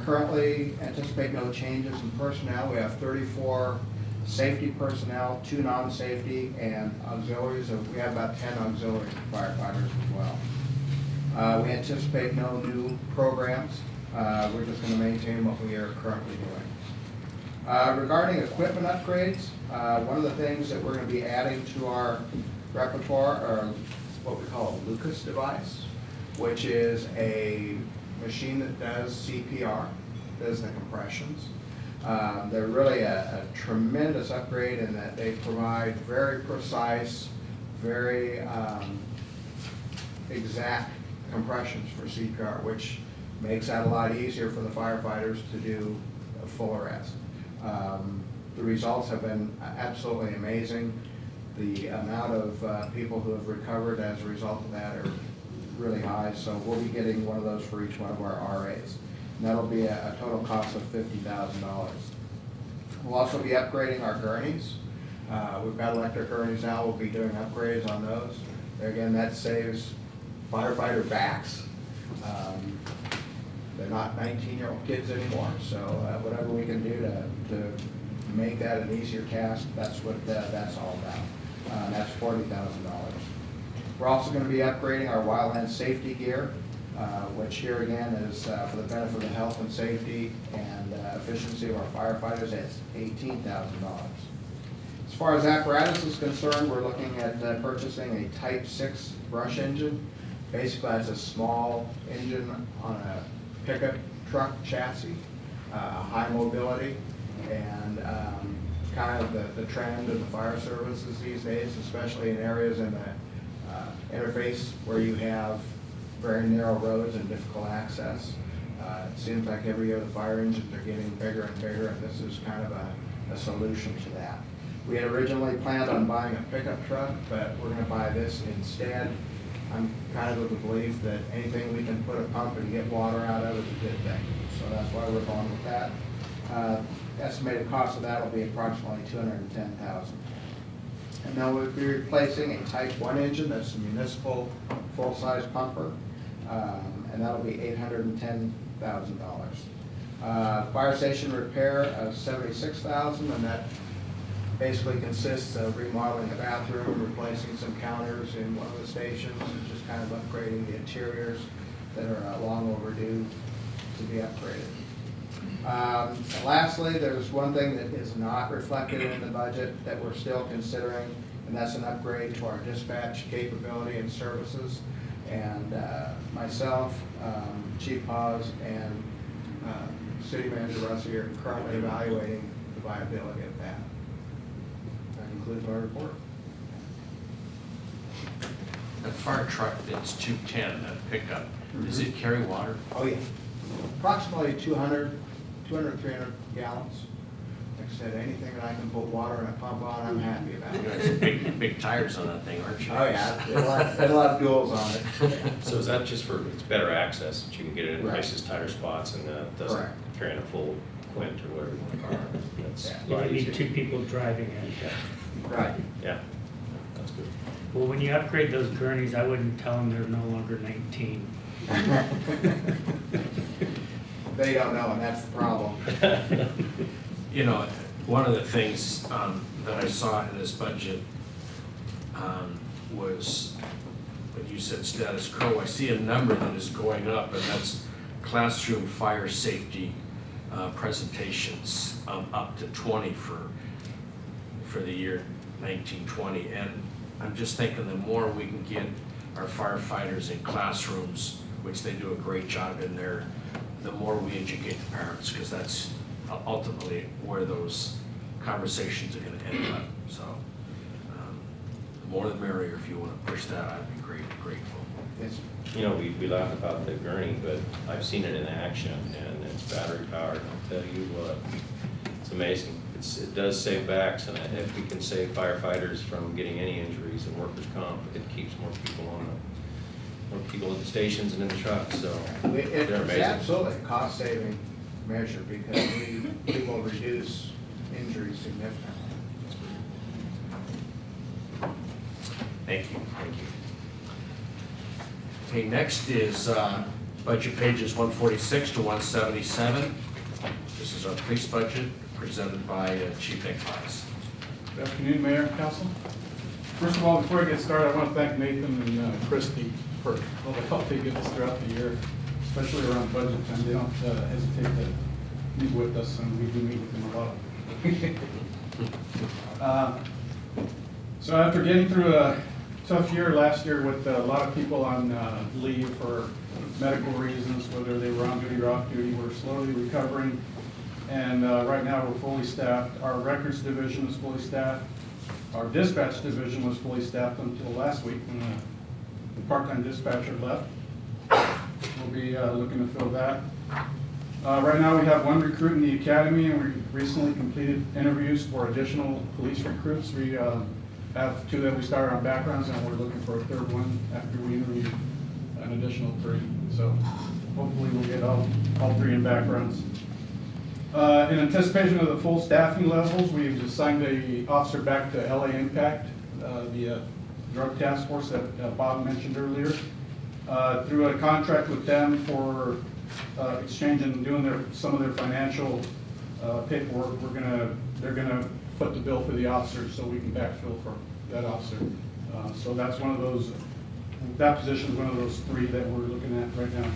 currently anticipate no changes in personnel. We have 34 safety personnel, 2 non-safety, and auxiliaries. We have about 10 auxiliary firefighters as well. We anticipate no new programs. We're just going to maintain what we are currently doing. Regarding equipment upgrades, one of the things that we're going to be adding to our repertoire are what we call a Lucas device, which is a machine that does CPR, does the compressions. They're really a tremendous upgrade in that they provide very precise, very exact compressions for CPR, which makes that a lot easier for the firefighters to do a full arrest. The results have been absolutely amazing. The amount of people who have recovered as a result of that are really high, so we'll be getting one of those for each one of our RAs. And that'll be a total cost of $50,000. We'll also be upgrading our gurneys. We've got electric gurneys now, we'll be doing upgrades on those. Again, that saves firefighter backs. They're not 19-year-old kids anymore, so whatever we can do to make that an easier task, that's what that's all about. That's $40,000. We're also going to be upgrading our wildland safety gear, which here again is for the benefit of the health and safety and efficiency of our firefighters. It's $18,000. As far as apparatus is concerned, we're looking at purchasing a Type 6 brush engine. Basically, that's a small engine on a pickup truck chassis, high mobility, and kind of the trend of the fire services these days, especially in areas in the interface where you have very narrow roads and difficult access. It seems like every year the fire engines are getting bigger and bigger, and this is kind of a solution to that. We had originally planned on buying a pickup truck, but we're going to buy this instead. I'm kind of the belief that anything we can put a pump and get water out of is a good thing. So that's why we're going with that. Estimated cost of that will be approximately $210,000. And then we'll be replacing a Type 1 engine, that's a municipal full-size pumper, and that'll be $810,000. Fire station repair of $76,000, and that basically consists of remodeling the bathroom, replacing some counters in one of the stations, and just kind of upgrading the interiors that are long overdue to be upgraded. And lastly, there's one thing that is not reflected in the budget that we're still considering, and that's an upgrade to our dispatch capability and services. And myself, Chief Hawes, and City Manager Russi are currently evaluating the viability of that. That concludes my report. That fire truck that's 210, that pickup, does it carry water? Oh, yeah. Approximately 200, 300 gallons. Like I said, anything that I can put water in a pump on, I'm happy about You got it. some big tires on that thing, aren't you? Oh, yeah. It'll have duals on it. So is that just for, it's better access, that you can get it in Right. places, tighter spots, and doesn't Correct. carry in a full quint or whatever you want to call it? That's Yeah. a You lot don't need easier. 2 people driving it. Right. Yeah, that's good. Well, when you upgrade those gurneys, I wouldn't tell them they're no longer 19. They don't know, and that's the problem. You know, one of the things that I saw in this budget was, when you said status quo, I see a number that is going up, and that's classroom fire safety presentations, up to 20 for the year 1920. And I'm just thinking the more we can get our firefighters in classrooms, which they do a great job in there, the more we educate the parents, because that's ultimately where those conversations are going to end up. So the more the merrier. If you want to push that, I'd be grateful. Yes. You know, we laugh about the gurney, but I've seen it in action, and it's battery powered. I'll tell you what, it's amazing. It does save backs, and if we can save firefighters from getting any injuries and workers' comp, it keeps more people at the stations and in the trucks. So they're It's amazing. absolutely a cost-saving measure because we will reduce injuries significantly. Thank you. Okay, next is Budget pages 146 to 177. This is our police budget presented by Chief Nicholas. Good afternoon, Mayor, Council. First of all, before I get started, I want to thank Nathan and Christie for all the help they give us throughout the year, especially around budget time. They don't hesitate to meet with us, and we do meet with them a lot. So after getting through a tough year last year with a lot of people on leave for medical reasons, whether they were on duty or off duty, we're slowly recovering. And right now we're fully staffed. Our records division is fully staffed. Our dispatch division was fully staffed until last week when the part-time dispatcher left. We'll be looking to fill that. Right now we have one recruit in the academy, and we recently completed interviews for additional police recruits. We have 2 that we started on backgrounds, and we're looking for a 3rd one after we interview an additional 3. So hopefully we'll get all 3 in backgrounds. In anticipation of the full staffing levels, we've assigned a officer back to LA Impact, the drug task force that Bob mentioned earlier. Through a contract with them for exchanging and doing some of their financial paperwork, they're gonna foot the bill for the officer so we can backfill for that officer. So that's one of those, that position is one of those 3 that we're looking at right now.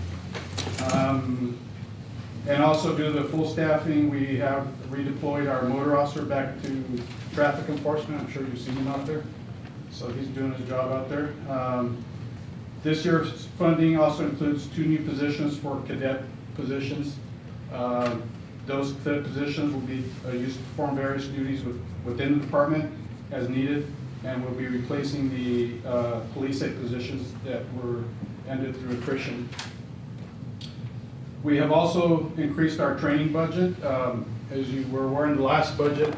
And also due to the full staffing, we have redeployed our motor officer back to traffic enforcement. I'm sure you've seen him out there. So he's doing his job out there. This year's funding also includes 2 new positions for cadet positions. Those cadet positions will be used to perform various duties within the department as needed, and will be replacing the police aid positions that were ended through attrition. We have also increased our training budget. As you were aware in the last budget,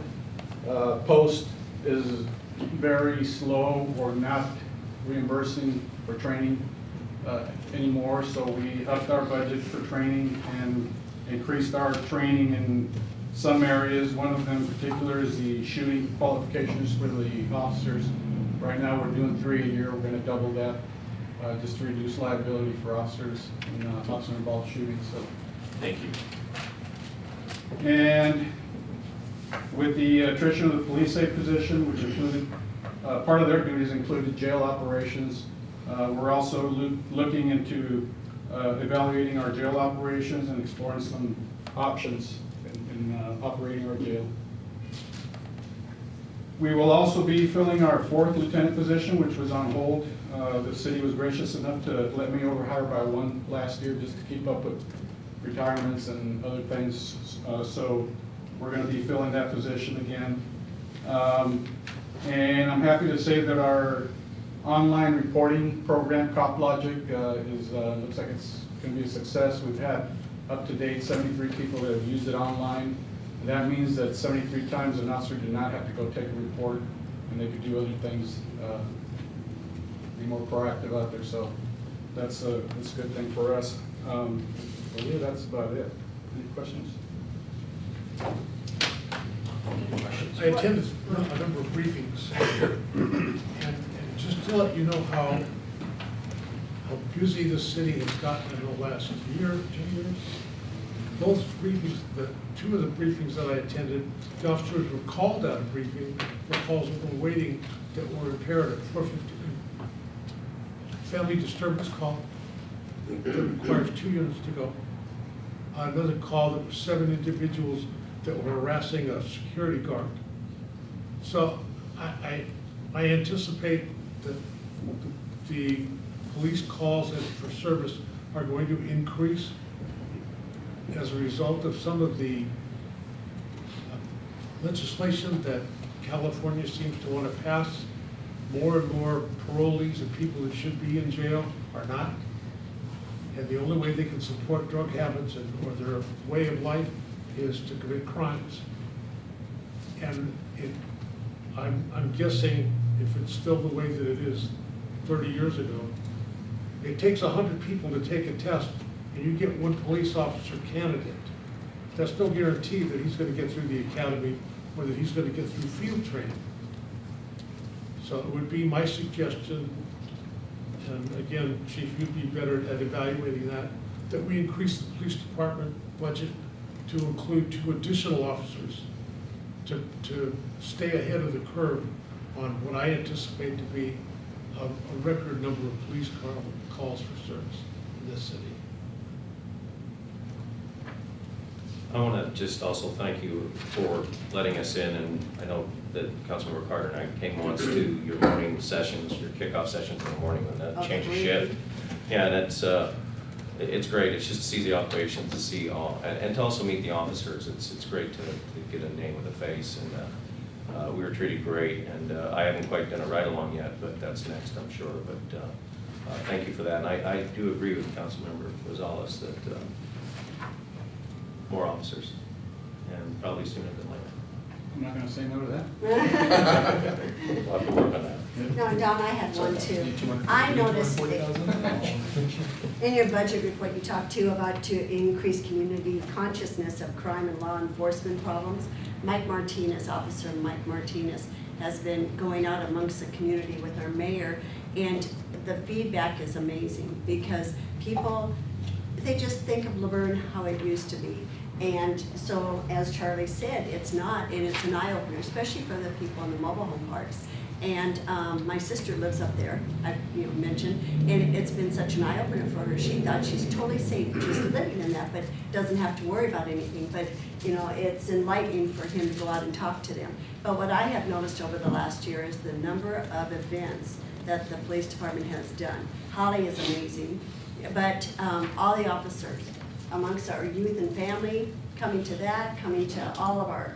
Post is very slow or not reimbursing for training anymore, so we upped our budget for training and increased our training in some areas. One of them in particular is the shooting qualifications for the officers. Right now we're doing 3 a year. We're going to double that just to reduce liability for officers in officer-involved shootings. So, Thank you. and with the attrition of the police aid position, which included part of their duties included jail operations, we're also looking into evaluating our jail operations and exploring some options in operating our jail. We will also be filling our 4th lieutenant position, which was on hold. The city was gracious enough to let me overhire by 1 last year just to keep up with retirements and other things. So we're going to be filling that position again. And I'm happy to say that our online reporting program, CopLogic, looks like it's going to be a success. We've had up to date 73 people that have used it online. And that means that 73 times an officer did not have to go take a report, and they could do other things, be more proactive out there. So that's a good thing for us. But yeah, that's about it. Any questions? I attended a number of briefings, and just to let you know how busy the city has gotten in the last year, 2 years. Those briefings, 2 of the briefings that I attended, the officers were called out of briefing for calls that were waiting that were imperative. 415, family disturbance call that requires 2 units to go. Another call that was 7 individuals that were harassing a security guard. So I anticipate that the police calls for service are going to increase as a result of some of the legislation that California seems to want to pass. More and more parolees and people that should be in jail are not. And the only way they can support drug habits or their way of life is to commit crimes. And I'm guessing if it's still the way that it is 30 years ago, it takes 100 people to take a test and you get 1 police officer candidate. That's no guarantee that he's going to get through the academy or that he's going to get through field training. So it would be my suggestion, and again, Chief, you'd be better at evaluating that, that we increase the police department budget to include 2 additional officers to stay ahead of the curve on what I anticipate to be a record number of police calls for service in this city. I want to just also thank you for letting us in, and I know that Councilmember Carter and I came once to your morning sessions, your kickoff sessions in the morning when that change of shift. Yeah, that's, it's great. It's just to see the operations, to see all, and to also meet the officers. It's great to get a name with a face, and we were treated great, and I haven't quite done a ride-along yet, but that's next, I'm sure. But thank you for that, and I do agree with Councilmember Rosales that more officers, and probably sooner than later. I'm not gonna say no to that. We'll have to work on that. No, Don, I had one too. I noticed that in your budget report, you talked too about to increase community consciousness of crime and law enforcement problems. Officer Mike Martinez, has been going out amongst the community with our mayor, and the feedback is amazing because people, they just think of Laverne how it used to be. And so, as Charlie said, it's not, and it's an eye-opener, especially for the people in the mobile home parks. And my sister lives up there, I mentioned, and it's been such an eye-opener for her. She thought she's totally safe just living in that, but doesn't have to worry about anything. But, it's enlightening for him to go out and talk to them. But what I have noticed over the last year is the number of events that the police department has done. Holly is amazing, but all the officers, amongst our youth and family, coming to all of our,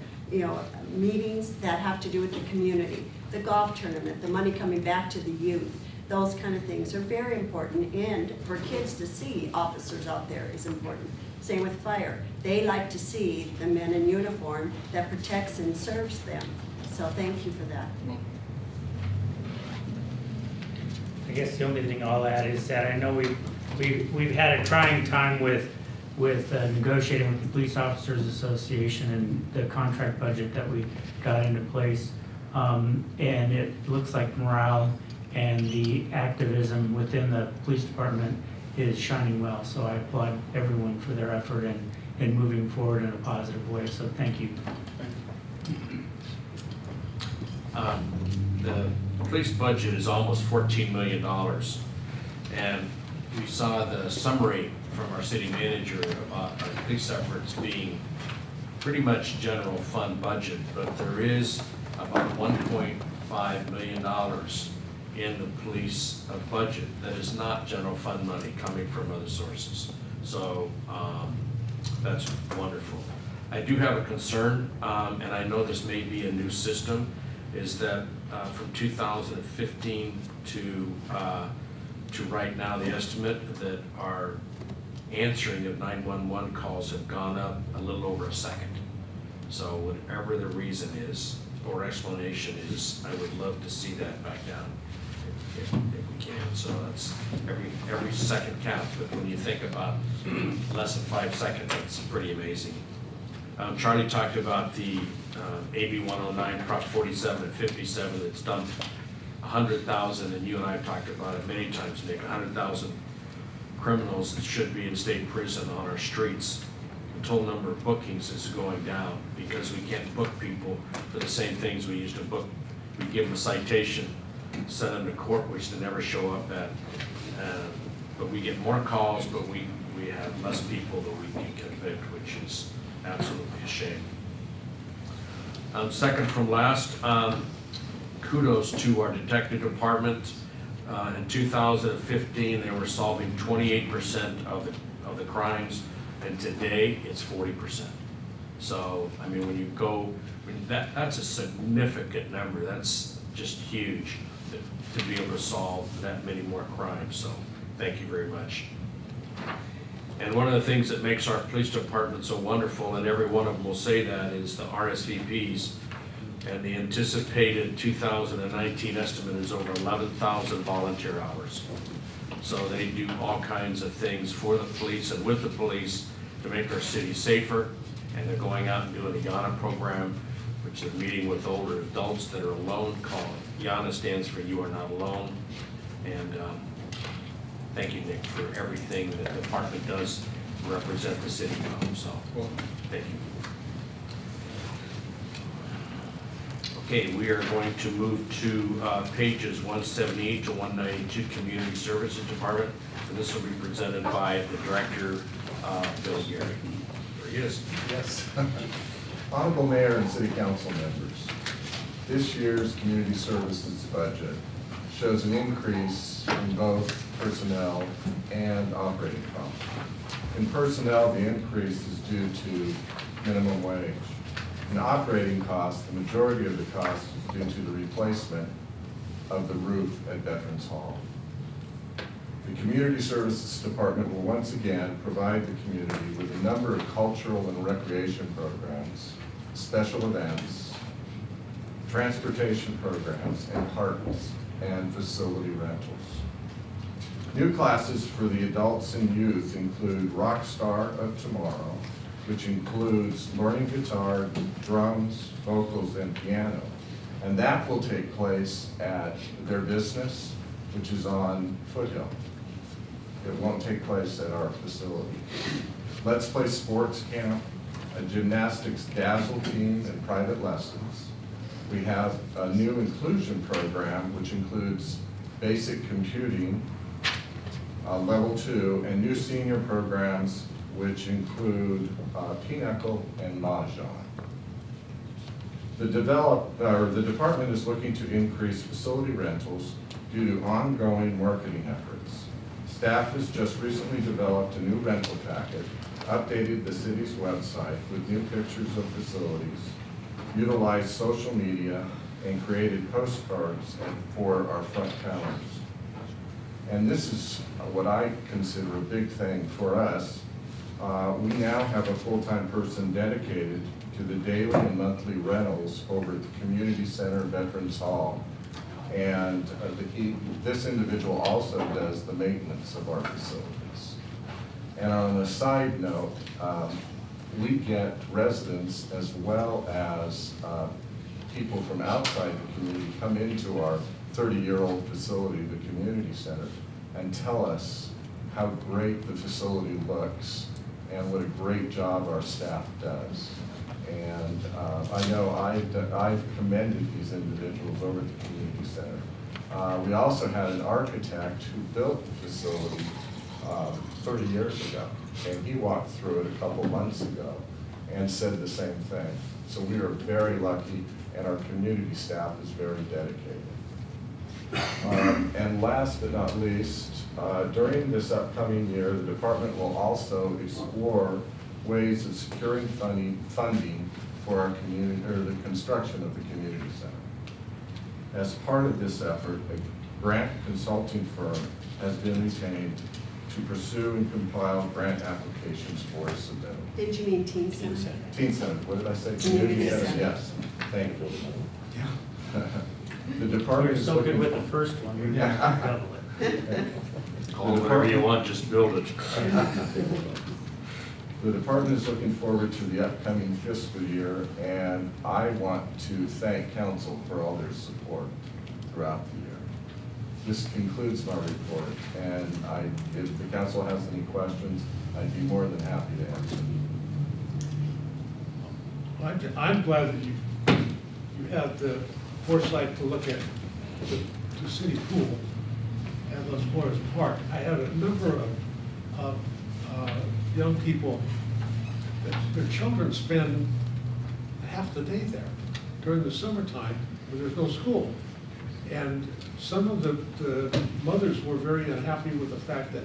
meetings that have to do with the community, the golf tournament, the money coming back to the youth, those kind of things are very important. And for kids to see officers out there is important. Same with fire. They like to see the men in uniform that protects and serves them. So thank you for that. I guess the only thing I'll add is that I know we've had a trying time with negotiating with the Police Officers Association and the contract budget that we got into place. And it looks like morale and the activism within the police department is shining well. So I applaud everyone for their effort and moving forward in a positive way. So thank you. The police budget is almost $14 million. And we saw the summary from our city manager about our police efforts being pretty much general fund budget, but there is about $1.5 million in the police budget that is not general fund money coming from other sources. So that's wonderful. I do have a concern, and I know this may be a new system, is that from 2015 to right now, the estimate that our answering of 911 calls have gone up a little over a second. So whatever the reason is or explanation is, I would love to see that back down if we can. So that's every second counts, but when you think about less than 5 seconds, it's pretty amazing. Charlie talked about the AB 109, Prop 47 and 57 that's done 100,000, and you and I have talked about it many times, Nick, 100,000 criminals that should be in state prison on our streets. The total number of bookings is going down because we can't book people for the same things we used to book. We give them a citation, send them to court, which they never show up at. But we get more calls, but we have less people that we can convict, which is absolutely a shame. Second from last, kudos to our detective department. In 2015, they were solving 28% of the crimes, and today it's 40%. So, I mean, when you go, that's a significant number. That's just huge to be able to solve that many more crimes. So, thank you very much. And one of the things that makes our police department so wonderful, and every one of them will say that, is the RSVPs. And the anticipated 2019 estimate is over 11,000 volunteer hours. So they do all kinds of things for the police and with the police to make our city safer. And they're going out and doing a YANA program, which is meeting with older adults that are alone. YANA stands for You Are Not Alone. And thank you, Nick, for everything that the department does to represent the city well, so, thank you. Okay, we are going to move to pages 178 to 192, Community Services Department, and this will be presented by the Director, Bill Gary. There he is. Yes. Honorable Mayor and City Council members, this year's Community Services budget shows an increase in both personnel and operating costs. In personnel, the increase is due to minimum wage. In operating costs, the majority of the cost is due to the replacement of the roof at Veterans Hall. The Community Services Department will once again provide the community with a number of cultural and recreation programs, special events, transportation programs, and parks and facility rentals. New classes for the adults and youth include Rock Star of Tomorrow, which includes learning guitar, drums, vocals, and piano. And that will take place at their business, which is on Foothill. It won't take place at our facility. Let's Play Sports Camp, a gymnastics dazzle team, and private lessons. We have a new inclusion program, which includes basic computing, level 2, and new senior programs, which include pinochle and mahjong. The department is looking to increase facility rentals due to ongoing marketing efforts. Staff has just recently developed a new rental packet, updated the city's website with new pictures of facilities, utilized social media, and created postcards for our front counters. And this is what I consider a big thing for us. We now have a full-time person dedicated to the daily and monthly rentals over at the Community Center, Veterans Hall. And this individual also does the maintenance of our facilities. And on a side note, we get residents as well as people from outside the community come into our 30-year-old facility, the Community Center, and tell us how great the facility looks and what a great job our staff does. And I know I've commended these individuals over at the Community Center. We also had an architect who built the facility 30 years ago, and he walked through it a couple months ago and said the same thing. So we are very lucky, and our community staff is very dedicated. And last but not least, during this upcoming year, the department will also explore ways of securing funding for our community, or the construction of the community center. As part of this effort, a grant consulting firm has been retained to pursue and compile grant applications for submittal. Did you mean teen center? Teen center, what did I say? Community center. Yes, thank you. The We're department is so good looking. with the first one, we're going to double it. Call it whatever you want, just build it. The department is looking forward to the upcoming fiscal year, and I want to thank council for all their support throughout the year. This concludes my report, and if the council has any questions, I'd be more than happy to answer. I'm glad that you had the foresight to look at the city pool at Los Flores Park. I have a number of young people that their children spend half the day there during the summertime when there's no school. And some of the mothers were very unhappy with the fact that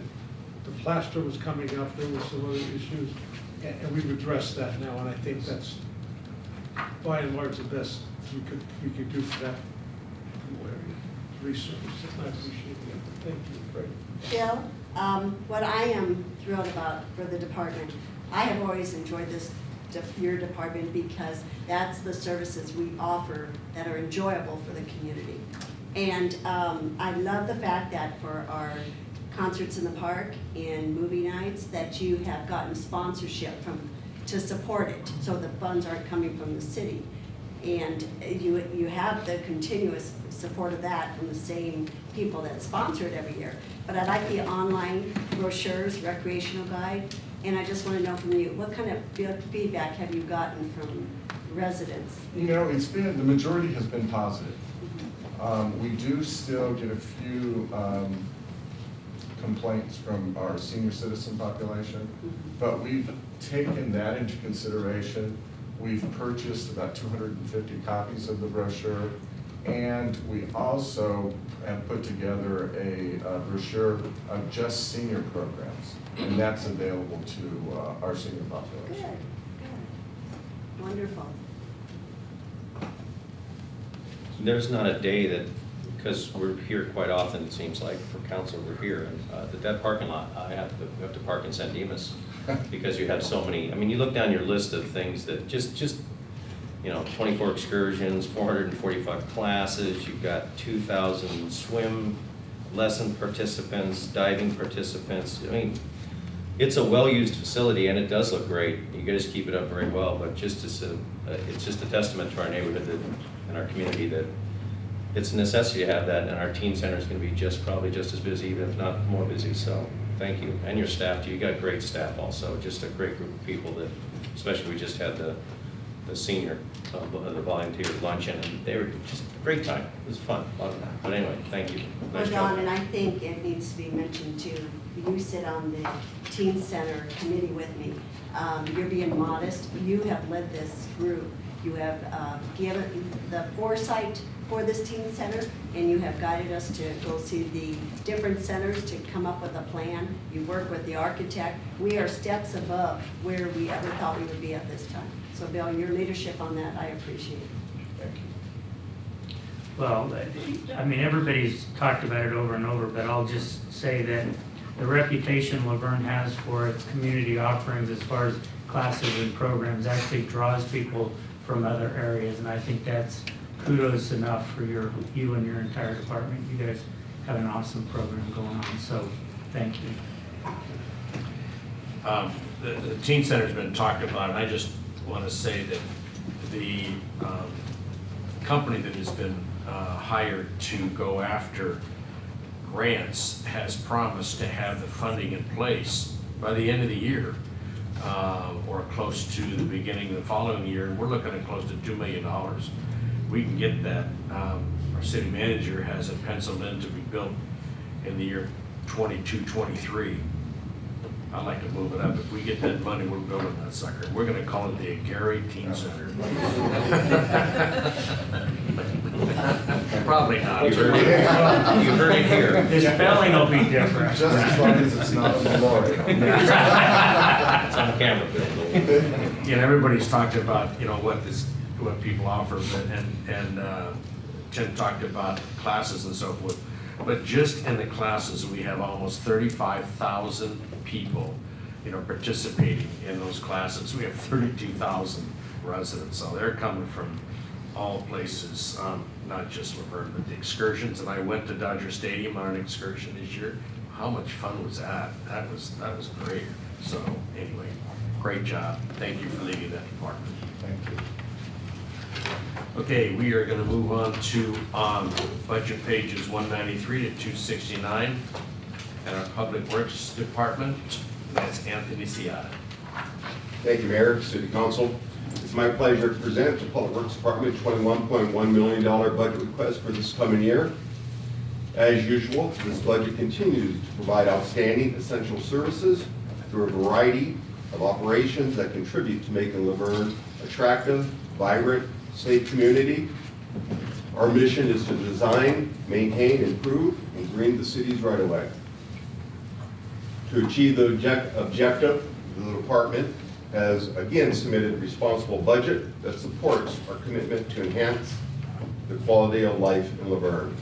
the plaster was coming up, there were some other issues, and we've addressed that now, and I think that's by and large the best we could do for that pool area research. I appreciate the effort. Thank you. Great. Bill, what I am thrilled about for the department, I have always enjoyed your department because that's the services we offer that are enjoyable for the community. And I love the fact that for our concerts in the park and movie nights that you have gotten sponsorship to support it, so the funds aren't coming from the city. And you have the continuous support of that from the same people that sponsor it every year. But I like the online brochures, recreational guide, and I just want to know from you, what kind of feedback have you gotten from residents? You know, it's been, the majority has been positive. We do still get a few complaints from our senior citizen population, but we've taken that into consideration. We've purchased about 250 copies of the brochure, and we also have put together a brochure of just senior programs, and that's available to our senior Good, population. good. Wonderful. There's not a day that, because we're here quite often, it seems like, for council, we're here, and that parking lot, we have to park in San Dimas, because you have so many, I mean, you look down your list of things that just, you know, 24 excursions, 445 classes, you've got 2,000 swim lesson participants, diving participants. I mean, it's a well-used facility, and it does look great. You guys keep it up very well, but just as it's just a testament to our neighborhood and our community that it's a necessity to have that, and our teen center is going to be probably just as busy, even if not more busy. So thank you, and your staff too. You got great staff also, just a great group of people that, especially we just had the senior, the volunteer luncheon, and they were just a great time. It was fun, a lot of fun. But anyway, thank you. Well, Nice Don, job. and I think it needs to be mentioned too, you sit on the teen center committee with me. You're being modest, you have led this group. You have given the foresight for this teen center, and you have guided us to go see the different centers to come up with a plan. You work with the architect. We are steps above where we ever thought we would be at this time. So Bill, your leadership on that, I appreciate. Thank you. Well, I mean, everybody's talked about it over and over, but I'll just say that the reputation Laverne has for its community offerings as far as classes and programs actually draws people from other areas, and I think that's kudos enough for you and your entire department. You guys have an awesome program going on, so thank you. The teen center's been talked about, and I just want to say that the company that has been hired to go after grants has promised to have the funding in place by the end of the year, or close to the beginning of the following year, and we're looking at close to $2 million. We can get that. Our city manager has it penciled in to be built in the year 22-23. I'd like to move it up. If we get that money, we're building that sucker. We're gonna call it the Gary Teen Center. Probably not. You heard it here. The spelling will be different. Just as long as it's not a memorial. It's on camera, Bill. You know, everybody's talked about, you know, what people offer, and Tim talked about classes and so forth. But just in the classes, we have almost 35,000 people, you know, participating in those classes. We have 32,000 residents, so they're coming from all places, not just Laverne, but the excursions. And I went to Dodger Stadium on an excursion this year. How much fun was that? That was great. So anyway, great job. Thank you for leading that department. Thank you. Okay, we are going to move on to budget pages 193 to 269 and our Public Works Department. That's Anthony Ciata. Thank you, Mayor, City Council. It's my pleasure to present the Public Works Department $21.1 million budget request for this coming year. As usual, this budget continues to provide outstanding essential services through a variety of operations that contribute to making Laverne attractive, vibrant, safe community. Our mission is to design, maintain, improve, and green the city's right-of-way. To achieve the objective, the department has again submitted a responsible budget that supports our commitment to enhance the quality of life in Laverne.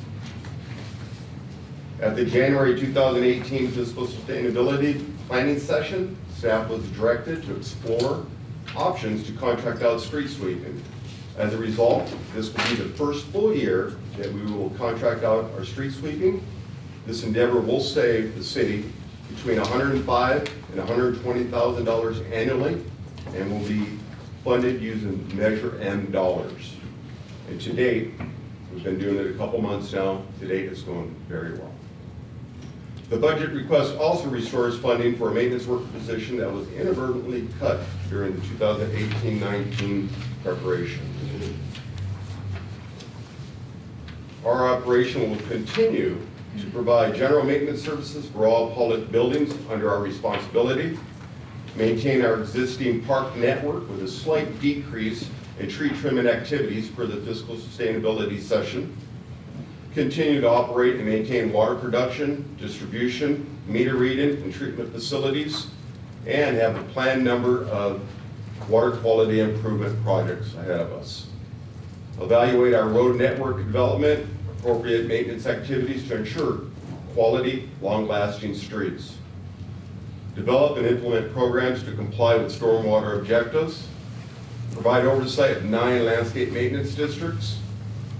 At the January 2018 fiscal sustainability planning session, staff was directed to explore options to contract out street sweeping. As a result, this will be the first full year that we will contract out our street sweeping. This endeavor will save the city between $105,000 and $120,000 annually, and will be funded using Measure M dollars. And to date, we've been doing it a couple months now, to date it's going very well. The budget request also restores funding for a maintenance worker position that was inadvertently cut during the 2018-19 preparation. Our operation will continue to provide general maintenance services for all public buildings under our responsibility, maintain our existing park network with a slight decrease in tree trimming activities per the fiscal sustainability session, continue to operate and maintain water production, distribution, meter reading, and treatment facilities, and have a planned number of water quality improvement projects ahead of us. Evaluate our road network development, appropriate maintenance activities to ensure quality, long-lasting streets. Develop and implement programs to comply with stormwater objectives. Provide oversight of 9 landscape maintenance districts.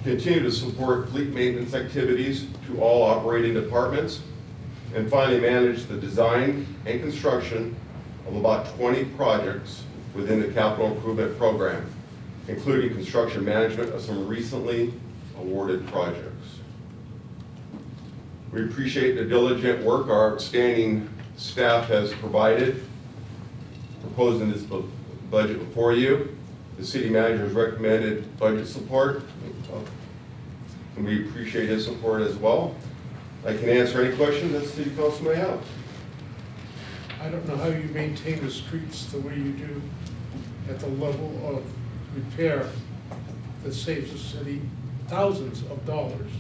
Continue to support fleet maintenance activities to all operating departments. And finally, manage the design and construction of about 20 projects within the capital improvement program, including construction management of some recently awarded projects. We appreciate the diligent work our outstanding staff has provided, proposing this budget before you. The city manager has recommended budget support, and we appreciate his support as well. I can answer any questions that the city council may have. I don't know how you maintain the streets the way you do at the level of repair that saves the city thousands of dollars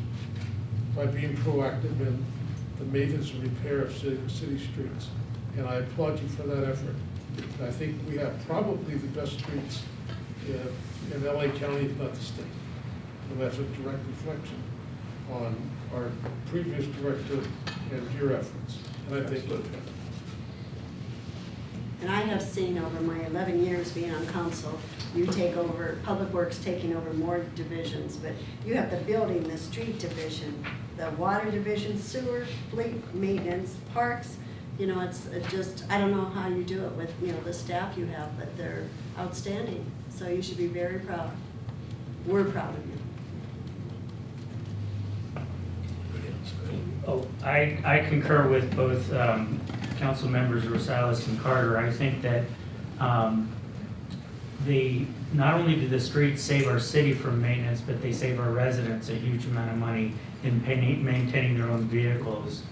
by being proactive in the maintenance and repair of city streets. And I applaud you for that effort. I think we have probably the best streets in LA County, if not the state. And that's a direct reflection on our previous director and your efforts. And I think And I have seen over my 11 years being on council, you take over, Public Works taking over more divisions, but you have the building, the street division, the water division, sewer, fleet, maintenance, parks. You know, it's just, I don't know how you do it with, you know, the staff you have, but they're outstanding. So you should be very proud. We're proud of you. Oh, I concur with both council members Rosales and Carter. I think that not only do the streets save our city from maintenance, but they save our residents a huge amount of money in maintaining their own vehicles.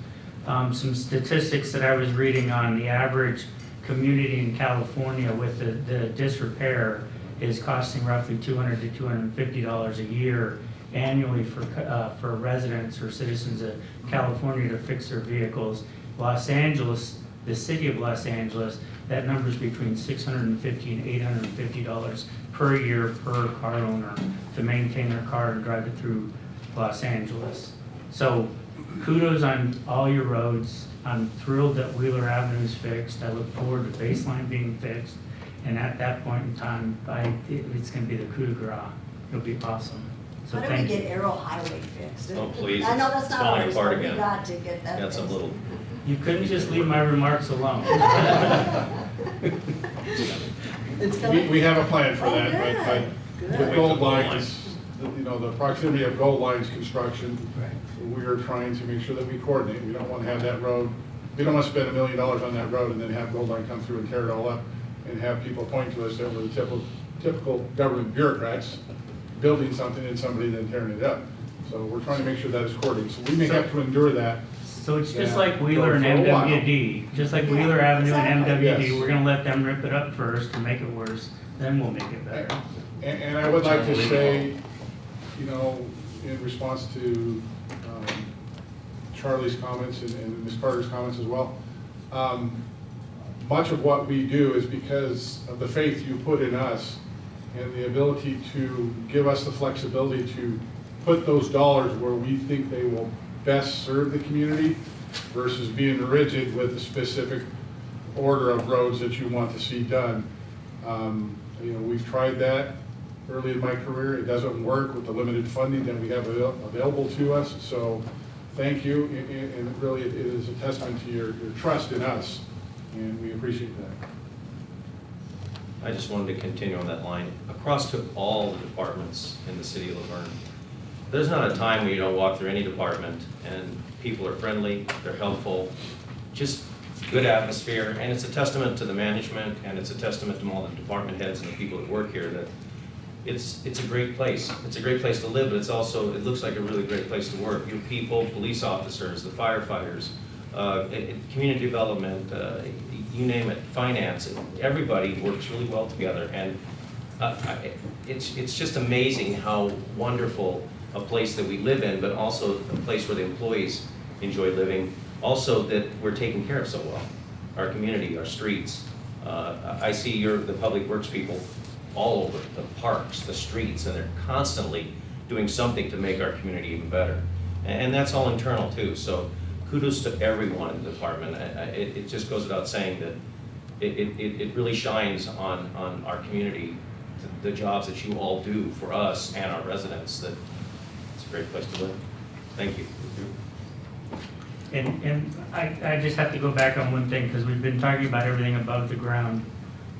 Some statistics that I was reading on the average community in California with the disrepair is costing roughly $200 to $250 a year annually for residents or citizens of California to fix their vehicles. Los Angeles, the city of Los Angeles, that number is between $650 and $850 per year per car owner to maintain their car and drive it through Los Angeles. So kudos on all your roads. I'm thrilled that Wheeler Avenue is fixed. I look forward to Baseline being fixed. And at that point in time, it's going to be the coup de grace. It'll be awesome. So Why don't we get Arrow Highway fixed? Oh, please, I know that's it's not falling ours, apart but we again. got to get that Got some fixed. little, You couldn't just leave my remarks alone. It's coming. We have a plan for Oh, that, good. but Good. with gold lines, you know, the proximity of gold lines construction, we are trying to make sure that we coordinate. We don't want to have that road, we don't want to spend $1 million on that road and then have gold line come through and tear it all up and have people point to us that we're the typical government bureaucrats building something and somebody then tearing it up. So we're trying to make sure that is coordinated. So we may have to endure that. So it's just Yeah. like Wheeler and For a while. MWD, just like Yeah, Wheeler Avenue and exactly. MWD, Yes. we're gonna let them rip it up first and make it worse, then we'll make it better. And I would like to say, you know, in response to Charlie's comments and Ms. Carter's comments as well, much of what we do is because of the faith you put in us and the ability to give us the flexibility to put those dollars where we think they will best serve the community versus being rigid with a specific order of roads that you want to see done. You know, we've tried that early in my career. It doesn't work with the limited funding that we have available to us. So thank you, and really it is a testament to your trust in us, and we appreciate that. I just wanted to continue on that line, across to all the departments in the city of Laverne. There's not a time where you don't walk through any department and people are friendly, they're helpful, just good atmosphere, and it's a testament to the management, and it's a testament to all the department heads and the people that work here that it's a great place. It's a great place to live, but it's also, it looks like a really great place to work. Your people, police officers, the firefighters, community development, you name it, finance, everybody works really well together, and it's just amazing how wonderful a place that we live in, but also a place where the employees enjoy living. Also that we're taken care of so well. Our community, our streets. I see the public works people all over, the parks, the streets, and they're constantly doing something to make our community even better. And that's all internal too, so kudos to everyone in the department. It just goes without saying that it really shines on our community, the jobs that you all do for us and our residents, that it's a great place to live. Thank you. And I just have to go back on one thing, because we've been talking about everything above the ground.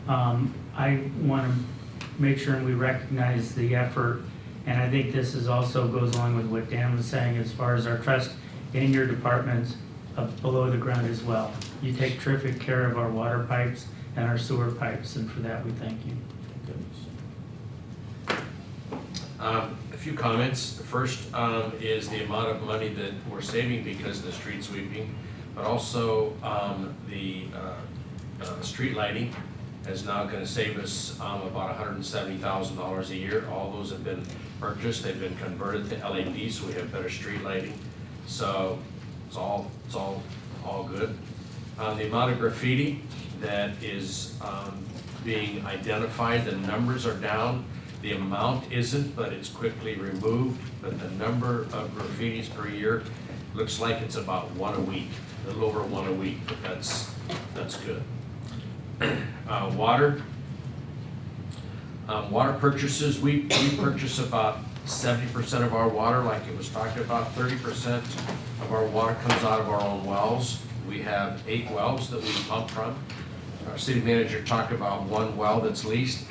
I want to make sure we recognize the effort, and I think this is also goes along with what Dan was saying as far as our trust in your departments below the ground as well. You take terrific care of our water pipes and our sewer pipes, and for that we thank you. A few comments. The first is the amount of money that we're saving because of the street sweeping, but also the street lighting is now going to save us about $170,000 a year. All those have been purchased. They've been converted to LED, so we have better street lighting. So it's all good. The amount of graffiti that is being identified, the numbers are down. The amount isn't, but it's quickly removed. But the number of graffitis per year looks like it's about one a week, a little over one a week, but that's good. Water purchases, we purchase about 70% of our water, like it was talked about. 30% of our water comes out of our own wells. We have 8 wells that we pump from. Our city manager talked about one well that's leased.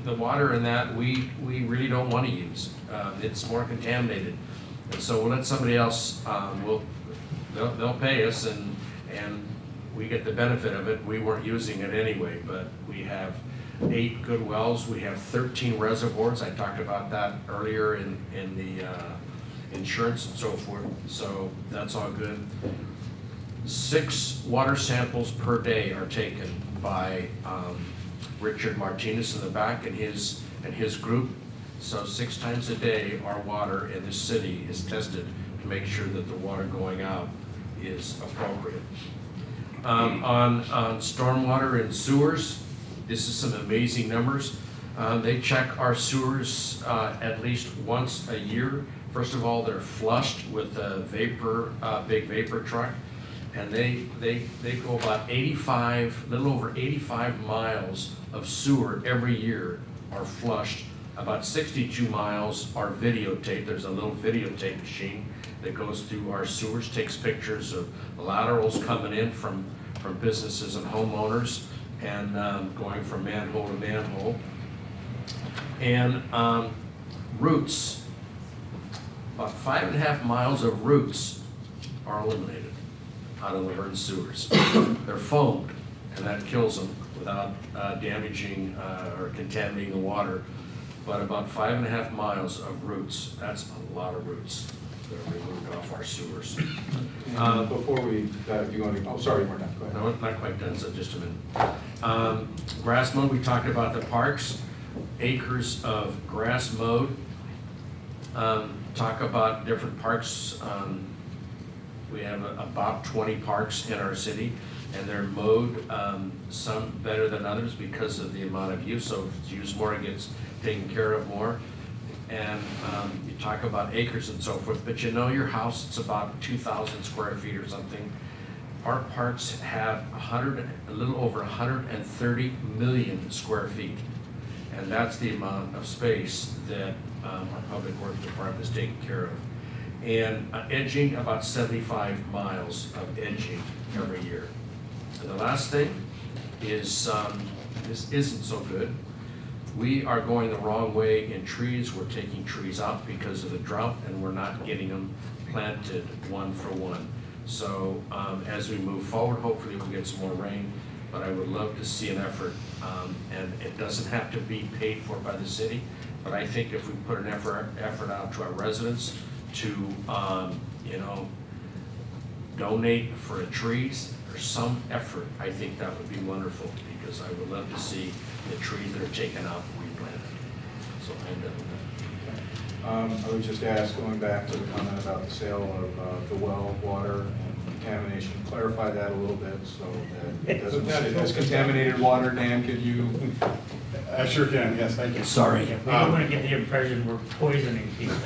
The water in that we really don't want to use. It's more contaminated, and so we'll let somebody else. They'll pay us, and we get the benefit of it. We weren't using it anyway, but we have 8 good wells. We have 13 reservoirs. I talked about that earlier in the insurance and so forth. So that's all good. 6 water samples per day are taken by Richard Martinez in the back and his group. So 6 times a day, our water in this city is tested to make sure that the water going out is appropriate. On stormwater and sewers, this is some amazing numbers. They check our sewers at least once a year. First of all, they're flushed with a big vapor truck, and they go about 85, little over 85 miles of sewer every year are flushed. About 62 miles are videotaped. There's a little videotape machine that goes through our sewers, takes pictures of laterals coming in from businesses and homeowners, and going from manhole to manhole. And roots, about 5.5 miles of roots are eliminated out of Laverne sewers. They're foamed, and that kills them without damaging or contaminating the water. But about 5.5 miles of roots, that's a lot of roots that are removed off our sewers. Before we, if you want to, oh, sorry, we're not, go ahead. No, not quite done, so just a minute. Grass mowed, we talked about the parks, acres of grass mowed. Talk about different parks. We have about 20 parks in our city, and they're mowed, some better than others because of the amount of use. So if it's used more, it gets taken care of more. And you talk about acres and so forth, but you know your house, it's about 2,000 square feet or something. Our parks have a little over 130 million square feet. And that's the amount of space that our public works department is taking care of. And edging, about 75 miles of edging every year. And the last thing is this isn't so good. We are going the wrong way in trees. We're taking trees out because of the drought, and we're not getting them planted one for one. So as we move forward, hopefully we'll get some more rain, but I would love to see an effort. And it doesn't have to be paid for by the city, but I think if we put an effort out to our residents to, you know, donate for the trees or some effort, I think that would be wonderful, because I would love to see the trees that are taken out replanted. So I'm done with that. I would just ask, going back to the comment about the sale of the well water and contamination, clarify that a little bit so that it doesn't sit as contaminated water. Dan, could you? I sure can, yes, thank you. Sorry. We don't want to get the impression we're poisoning people.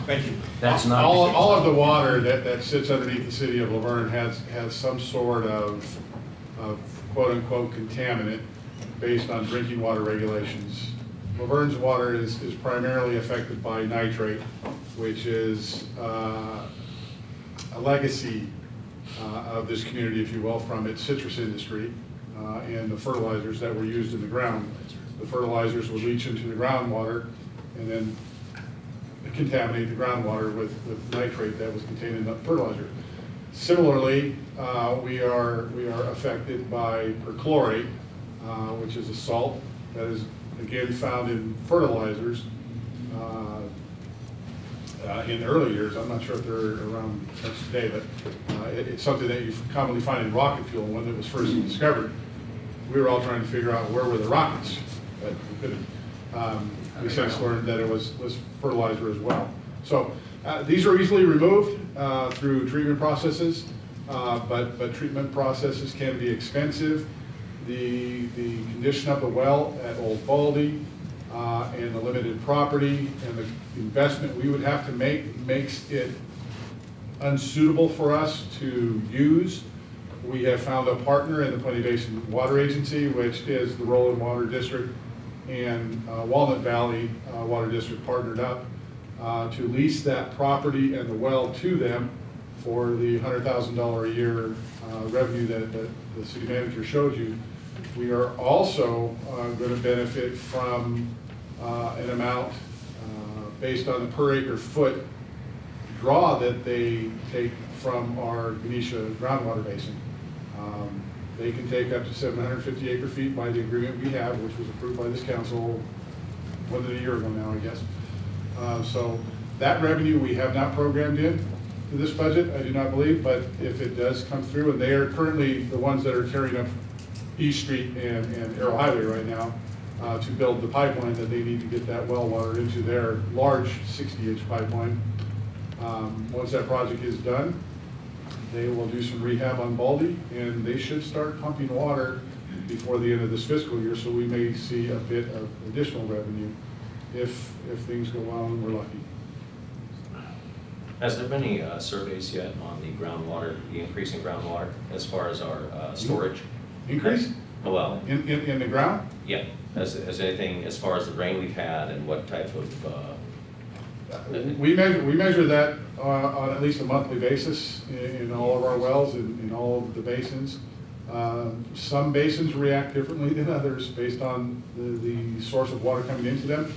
Thank you. That's not All, the case. all of the water that sits underneath the city of Laverne has some sort of quote-unquote contaminant based on drinking water regulations. Laverne's water is primarily affected by nitrate, which is a legacy of this community, if you will, from its citrus industry and the fertilizers that were used in the ground. The fertilizers would leach into the groundwater and then contaminate the groundwater with nitrate that was contained in the fertilizer. Similarly, we are affected by perchlorate, which is a salt that is again found in fertilizers. In early years, I'm not sure if they're around much today, but it's something that you commonly find in rocket fuel. When it was first discovered, we were all trying to figure out where were the rockets, but we couldn't. We since learned that it was fertilizer as well. So these are easily removed through treatment processes, but treatment processes can be expensive. The condition of the well at Old Baldy and the limited property and the investment we would have to make makes it unsuitable for us to use. We have found a partner in the Plenty Basin Water Agency, which is the Roland Water District and Walnut Valley Water District partnered up to lease that property and the well to them for the $100,000 a year revenue that the city manager showed you. We are also going to benefit from an amount based on the per acre foot draw that they take from our Ganesha groundwater basin. They can take up to 750 acre feet by the agreement we have, which was approved by this council more than a year ago now, I guess. So that revenue we have not programmed in to this budget, I do not believe, but if it does come through, and they are currently the ones that are tearing up East Street and Arrow Highway right now to build the pipeline that they need to get that well water into their large 60-inch pipeline. Once that project is done, they will do some rehab on Baldy, and they should start pumping water before the end of this fiscal year, so we may see a bit of additional revenue if things go well and we're lucky. Has there been any surveys yet on the groundwater, the increase in groundwater as far as our storage? Increase? Oh, well. In the ground? Yeah. Has anything, as far as the rain we've had and what type of We measure that on at least a monthly basis in all of our wells, in all of the basins. Some basins react differently than others based on the source of water coming into them.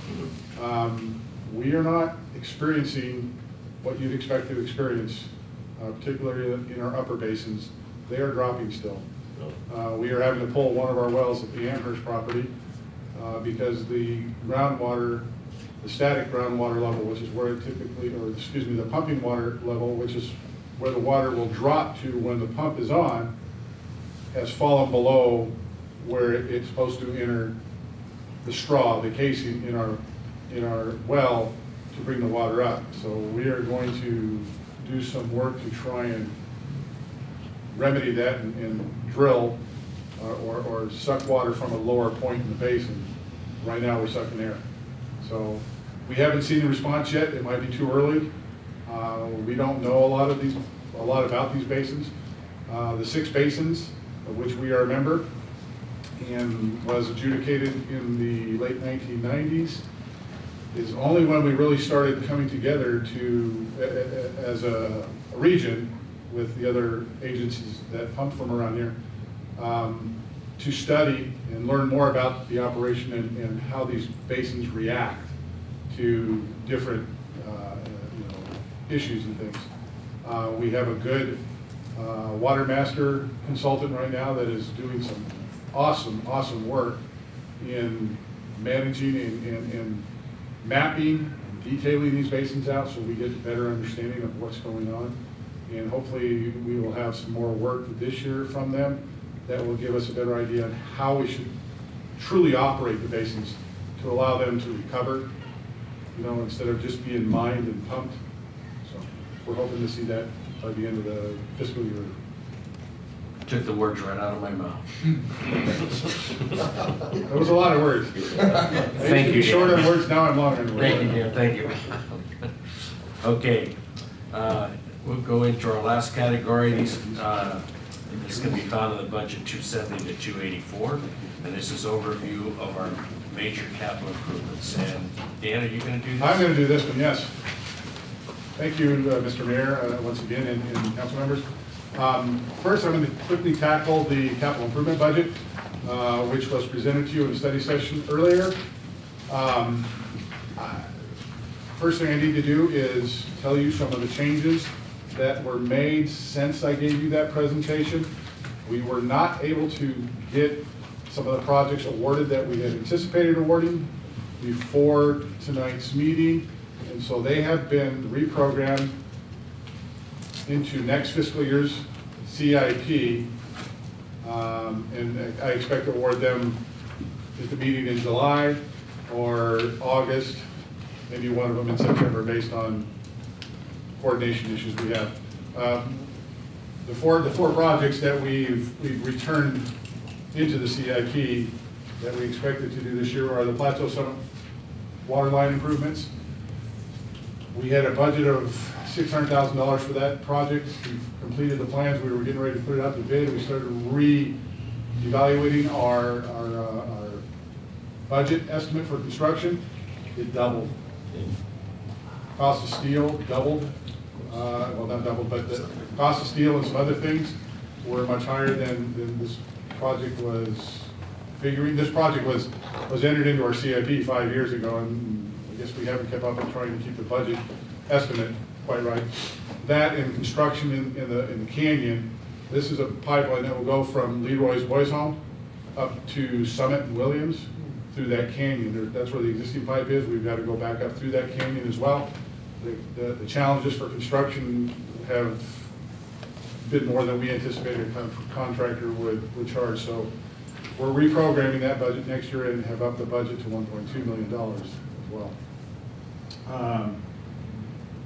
We are not experiencing what you'd expect to experience, particularly in our upper basins. They are dropping still. We are having to pull one of our wells at the Amherst property because the groundwater, the static groundwater level, which is where it typically, or excuse me, the pumping water level, which is where the water will drop to when the pump is on, has fallen below where it's supposed to enter the straw, the casing in our well to bring the water up. So we are going to do some work to try and remedy that and drill or suck water from a lower point in the basin. Right now we're sucking air. So we haven't seen the response yet. It might be too early. We don't know a lot about these basins. The 6 basins of which we are a member and was adjudicated in the late 1990s is only when we really started coming together to as a region with the other agencies that pump from around here. to study and learn more about the operation and how these basins react to different issues and things. We have a good water master consultant right now that is doing some awesome work in managing and mapping and detailing these basins out so we get a better understanding of what's going on. And hopefully we will have some more work this year from them that will give us a better idea on how we should truly operate the basins to allow them to recover, instead of just being mined and pumped. So we're hoping to see that by the end of the fiscal year. Took the words right out of my mouth. That was a lot of words. Thank you, I used to be short Dan. on words, now I'm long on words. Thank you, Dan, thank you. Okay, we'll go into our last category. This can be found in the budget 270 to 284, and this is overview of our major capital improvements. And Dan, are you going to do this? I'm going to do this one, yes. Thank you, Mr. Mayor, once again, and council members. First, I'm going to quickly tackle the capital improvement budget, which was presented to you in a study session earlier. First thing I need to do is tell you some of the changes that were made since I gave you that presentation. We were not able to get some of the projects awarded that we had anticipated awarding before tonight's meeting, and so they have been reprogrammed into next fiscal year's CIP, and I expect to award them at the meeting in July or August, maybe one of them in September, based on coordination issues we have. The four projects that we've returned into the CIP that we expected to do this year are the Plateau Summit water line improvements. We had a budget of $600,000 for that project. We've completed the plans. We were getting ready to put it out to bid. We started re-evaluating our budget estimate for construction. It doubled. Cost of steel doubled. Well, not doubled, but the cost of steel and some other things were much higher than this project was figuring. This project was entered into our CIP 5 years ago, and I guess we haven't kept up on trying to keep the budget estimate quite right. That and construction in the canyon. This is a pipeline that will go from Leroy's Boys Home up to Summit and Williams through that canyon. That's where the existing pipe is. We've got to go back up through that canyon as well. The challenges for construction have been more than we anticipated a contractor would charge. So we're reprogramming that budget next year and have upped the budget to $1.2 million as well.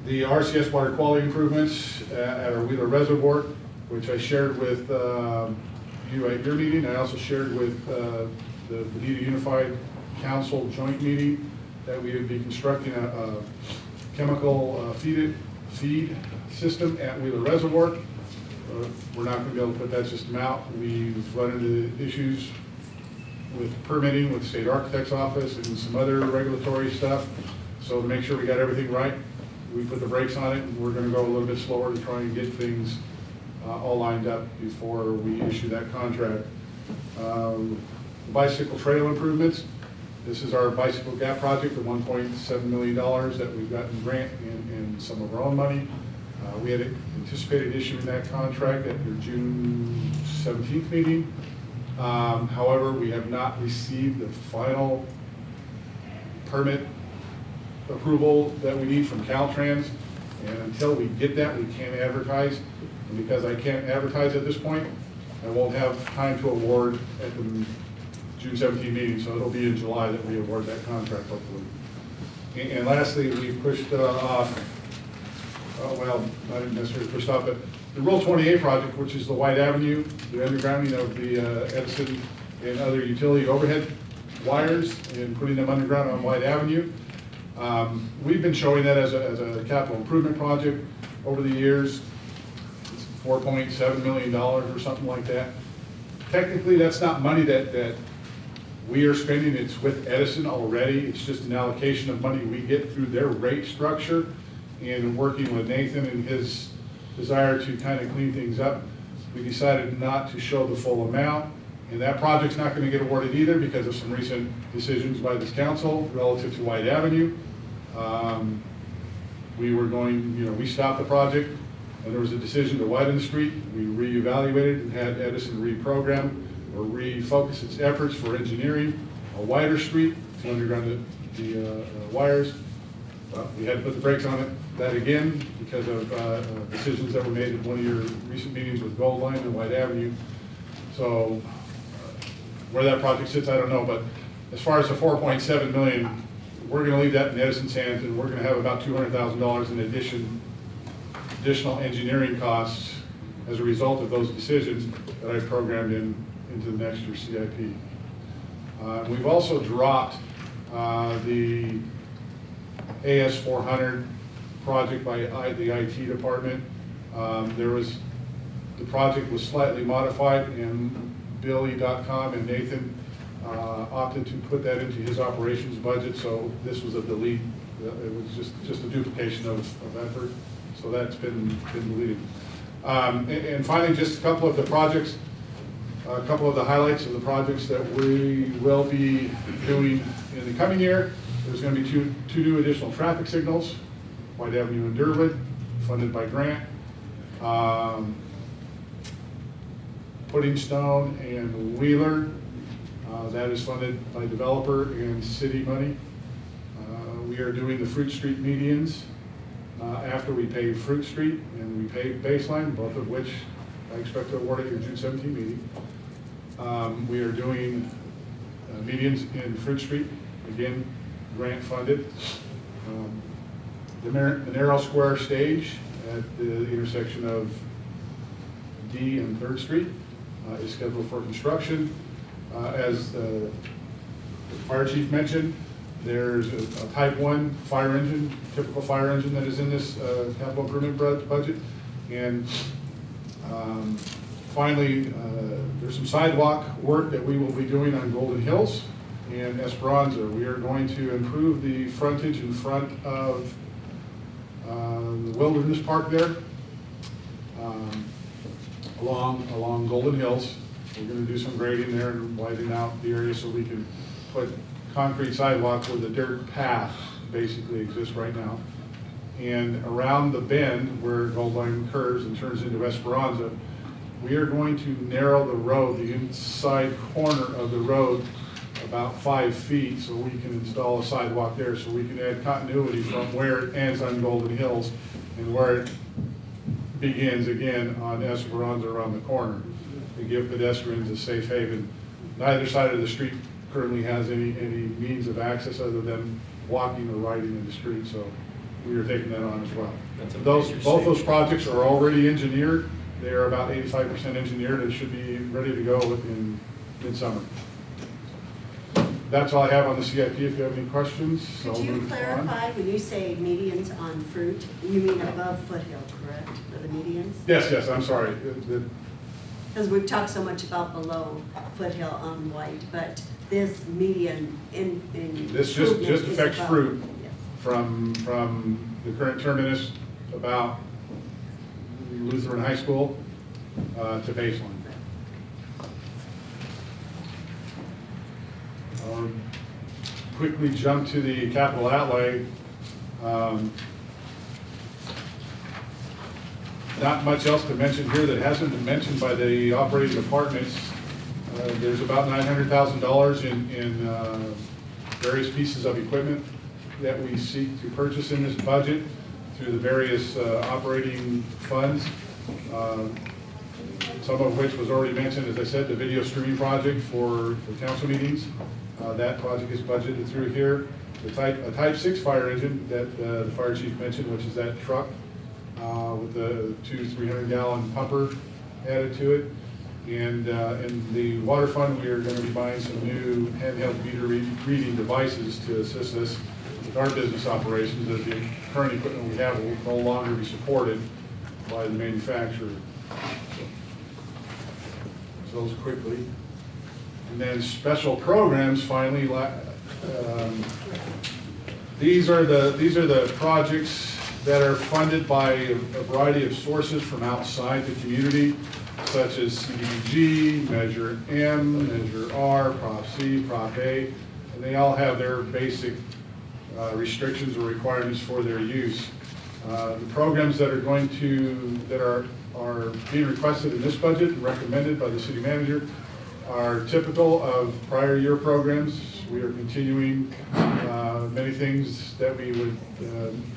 The RCS water quality improvements at our Wheeler Reservoir, which I shared with you at your meeting. I also shared with the Bonita Unified Council joint meeting that we would be constructing a chemical feed system at Wheeler Reservoir. We're not going to be able to put that system out. We've run into issues with permitting with the state architect's office and some other regulatory stuff. So to make sure we got everything right, we put the brakes on it, and we're going to go a little bit slower to try and get things all lined up before we issue that contract. Bicycle trail improvements. This is our bicycle gap project, the $1.7 million that we've gotten grant and some of our own money. We had anticipated issuing that contract at your June 17th meeting. However, we have not received the final permit approval that we need from Caltrans, and until we get that, we can't advertise. And because I can't advertise at this point, I won't have time to award at the June 17th meeting, so it'll be in July that we award that contract, hopefully. And lastly, we pushed off, well, not necessarily pushed off, but the Rural 28 project, which is the White Avenue, the undergrounding of the Edison and other utility overhead wires and putting them underground on White Avenue. We've been showing that as a capital improvement project over the years. It's $4.7 million or something like that. Technically, that's not money that we are spending. It's with Edison already. It's just an allocation of money we get through their rate structure. And working with Nathan and his desire to kind of clean things up, we decided not to show the full amount And that project's not gonna get awarded either because of some recent decisions by this council relative to White Avenue. We were going, we stopped the project, and there was a decision to widen the street. We reevaluated and had Edison reprogram or refocus its efforts for engineering a wider street to underground the wires. We had to put the brakes on that again because of decisions that were made at one of your recent meetings with Gold Line and White Avenue. So where that project sits, I don't know, but as far as the 4.7 million, we're gonna leave that in Edison's hands, and we're gonna have about $200,000 in additional engineering costs as a result of those decisions that I've programmed into the next year's CIP. We've also dropped the AS 400 project by the IT department. The project was slightly modified, and Billy.com and Nathan opted to put that into his operations budget, so this was a delete. It was just a duplication of effort, so that's been deleted. And finally, just a couple of the projects, a couple of the highlights of the projects that we will be doing in the coming year. There's going to be two new additional traffic signals, White Avenue and Durwood, funded by grant. Putting Stone and Wheeler, that is funded by developer and city money. We are doing the Fruit Street medians after we pave Fruit Street and we pave Baseline, both of which I expect to award at your June 17 meeting. We are doing medians in Fruit Street, again, grant funded. The narrow square stage at the intersection of D and 3rd Street is scheduled for construction. As the fire chief mentioned, there's a type 1 fire engine, typical fire engine that is in this capital improvement budget. And finally, there's some sidewalk work that we will be doing on Golden Hills and Esperanza. We are going to improve the frontage in front of the Wilderness Park there, along Golden Hills. We're going to do some grading there and widening out the area so we can put concrete sidewalks where the dirt path basically exists right now. And around the bend where Gold Line curves and turns into Esperanza, we are going to narrow the road, the inside corner of the road, about 5 feet, so we can install a sidewalk there, so we can add continuity from where it ends on Golden Hills and where it begins again on Esperanza around the corner, to give pedestrians a safe haven. Neither side of the street currently has any means of access other than walking or riding in the street, so we are taking that on as well. Both those projects are already engineered. They are about 85% engineered and should be ready to go in midsummer. That's all I have on the CIP. If you have any questions, Could you clarify, when you say medians on Fruit, you mean above Foothill, correct, for the medians? Yes, I'm sorry. Because we've talked so much about below Foothill on White, but this median in This just affects above. Fruit Yes. from the current terminus about Lutheran High School to Baseline. Quickly jump to the capital outlay. Not much else to mention here that hasn't been mentioned by the operating departments. There's about $900,000 in various pieces of equipment that we seek to purchase in this budget through the various operating funds. Some of which was already mentioned, as I said, the video streaming project for council meetings. That project is budgeted through here. A type 6 fire engine that the fire chief mentioned, which is that truck with the 2 300-gallon pumper added to it. And in the water fund, we are going to be buying some new handheld meter reading devices to assist us with our business operations, as the current equipment we have will no longer be supported by the manufacturer. So those quickly. And then special programs, finally, these are the projects that are funded by a variety of sources from outside the community. such as CDBG, Measure M, Measure R, Prop C, Prop A, and they all have their basic restrictions or requirements for their use. The programs that are are being requested in this budget and recommended by the city manager are typical of prior year programs. We are continuing many things that we would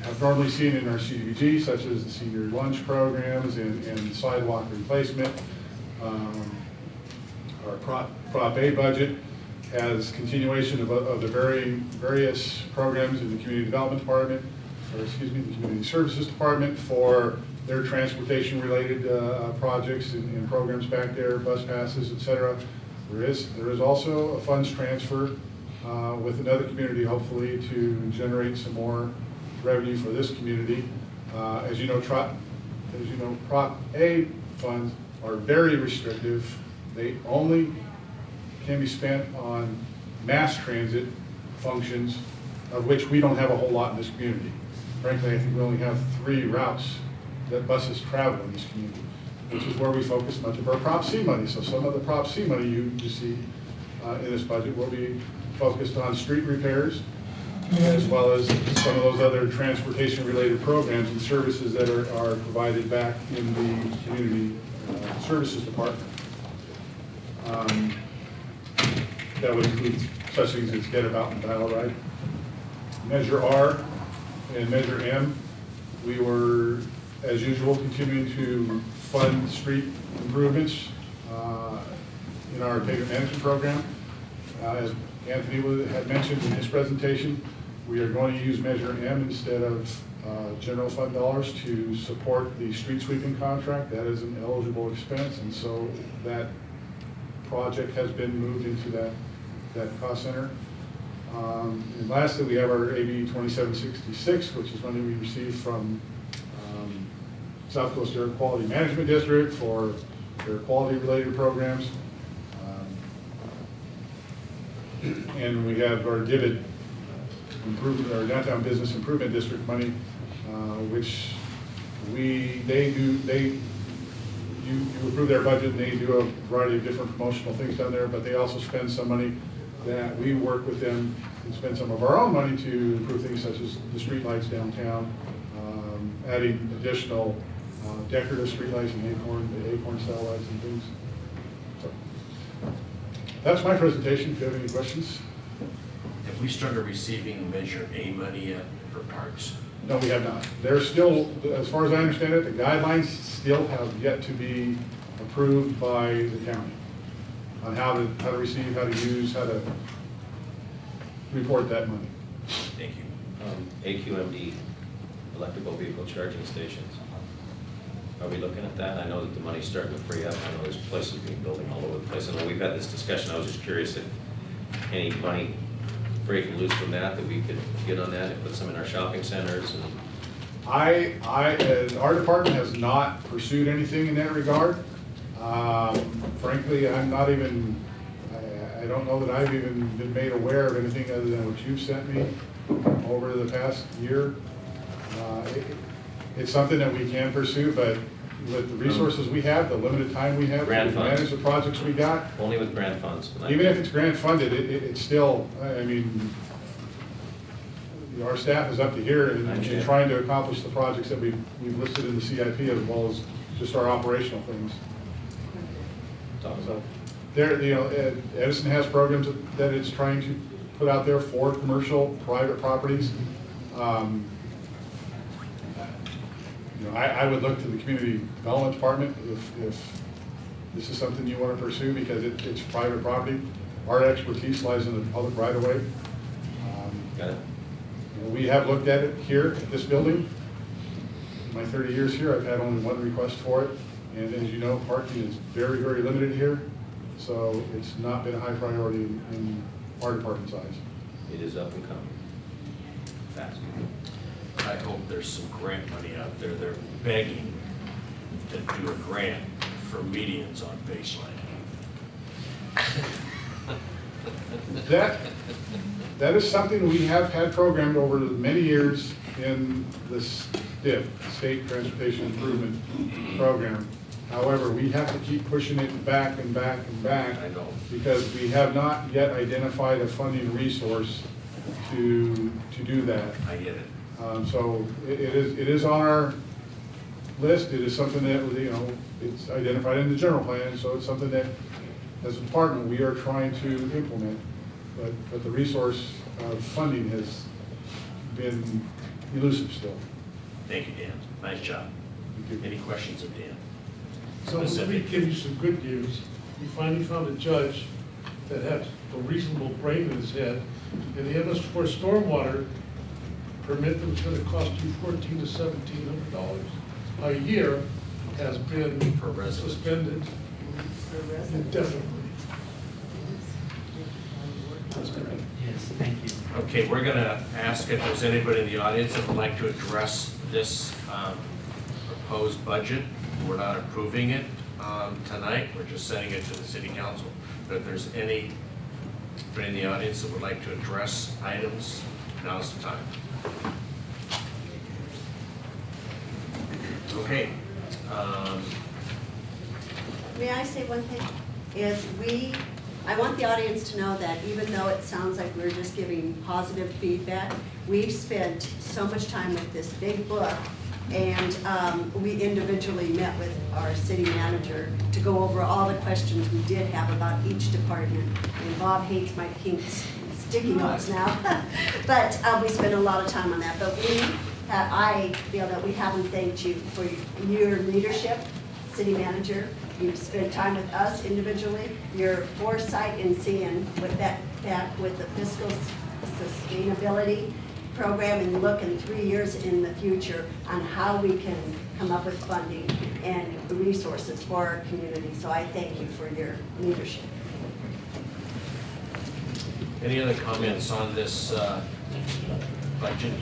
have normally seen in our CDBG, such as the senior lunch programs and sidewalk replacement. Our Prop A budget has continuation of the various programs in the Community Development Department, or excuse me, the Community Services Department for their transportation-related projects and programs back there, bus passes, et cetera. There is also a funds transfer with another community, hopefully, to generate some more revenue for this community. As you know, Prop A funds are very restrictive. They only can be spent on mass transit functions, of which we don't have a whole lot in this community. Frankly, I think we only have 3 routes that buses travel in this community, which is where we focus much of our Prop C money. So some of the Prop C money you see in this budget will be focused on street repairs, as well as some of those other transportation-related programs and services that are provided back in the Community Services Department. That would include such things as Get About and Dial Ride. Measure R and Measure M, we were, as usual, continuing to fund street improvements in our pavement management program. As Anthony had mentioned in his presentation, we are going to use Measure M instead of general fund dollars to support the street sweeping contract. That is an eligible expense, and so that project has been moved into that cost center. And lastly, we have our AB 2766, which is money we received from South Coast Air Quality Management District for their quality-related programs. And we have our DIVID improvement, our downtown business improvement district money, which you approve their budget, and they do a variety of different promotional things down there, but they also spend some money that we work with them and spend some of our own money to improve things such as the street lights downtown, adding additional decorative street lights and acorn style lights and things. So that's my presentation. If you have any questions. Have we started receiving Measure A money yet for parks? No, we have not. They're still, as far as I understand it, the guidelines still have yet to be approved by the county on how to receive, how to use, how to report that money. Thank you. AQMD, electrical vehicle charging stations. Are we looking at that? I know that the money's starting to free up. I know there's places being building all over the place. I know we've had this discussion. I was just curious if any money breaking loose from that we could get on that and put some in our shopping centers. And our department has not pursued anything in that regard. Frankly, I'm not even, I don't know that I've even been made aware of anything other than what you've sent me over the past year. It's something that we can pursue, but with the resources we have, the limited time we have to manage the projects we got. Only with grant funds. Even if it's grant funded, it's still, I mean, our staff is up to here in trying to accomplish the projects that we've listed in the CIP, as well as just our operational things. So there, Edison has programs that it's trying to put out there for commercial, private properties. I would look to the Community Development Department if this is something you want to pursue, because it's private property. Our expertise lies in the public right of way. Got it. We have looked at it here at this building. In my 30 years here, I've had only one request for it. And as you know, parking is very, very limited here. So it's not been a high priority in our department's eyes. It is up and coming. Fast. I hope there's some grant money out there. They're begging to do a grant for medians on baseline. That is something we have had programmed over many years in the STIP, State Transportation Improvement Program. However, we have to keep pushing it back and back and back. I know. Because we have not yet identified a funding resource to do that. I get it. So it is on our list. It is something that, you know, it's identified in the general plan, so it's something that, as a department, we are trying to implement. But the resource of funding has been elusive still. Thank you, Dan. Nice job. Thank you. Any questions of Dan? So let me Specific. give you some good news. We finally found a judge that had a reasonable brain in his head, and the MS4 stormwater permit that was gonna cost you $1,400 to $1,700 a year has been Per resident. suspended indefinitely. Yes, thank you. Okay, we're gonna ask if there's anybody in the audience that would like to address this proposed budget. We're not approving it tonight, we're just sending it to the city council. But if there's anybody in the audience that would like to address items, now's the time. Okay. May I say one thing? I want the audience to know that even though it sounds like we're just giving positive feedback, we've spent so much time with this big book, and we individually met with our city manager to go over all the questions we did have about each department. And Bob hates my pink sticky notes now, but we spent a lot of time on that. But I feel that we haven't thanked you for your leadership, city manager. You've spent time with us individually, your foresight in seeing with that with the fiscal sustainability program and looking 3 years in the future on how we can come up with funding and resources for our community. So I thank you for your leadership. Any other comments on this budget?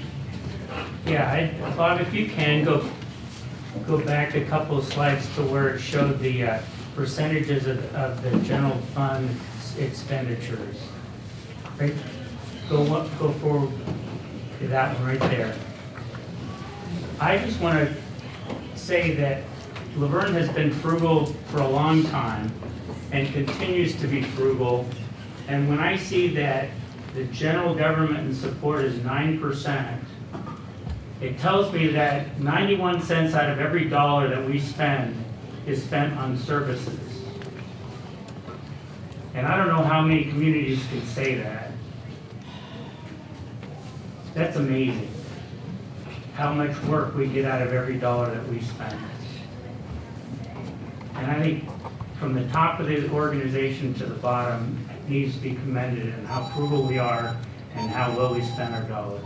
Yeah, Bob, if you can, go back a couple of slides to where it showed the percentages of the general fund expenditures. Right, go forward to that one right there. I just want to say that Laverne has been frugal for a long time and continues to be frugal. And when I see that the general government and support is 9%, it tells me that 91 cents out of every dollar that we spend is spent on services. And I don't know how many communities can say that. That's amazing, how much work we get out of every dollar that we spend. And I think from the top of the organization to the bottom, it needs to be commended in how frugal we are and how well we spend our dollars.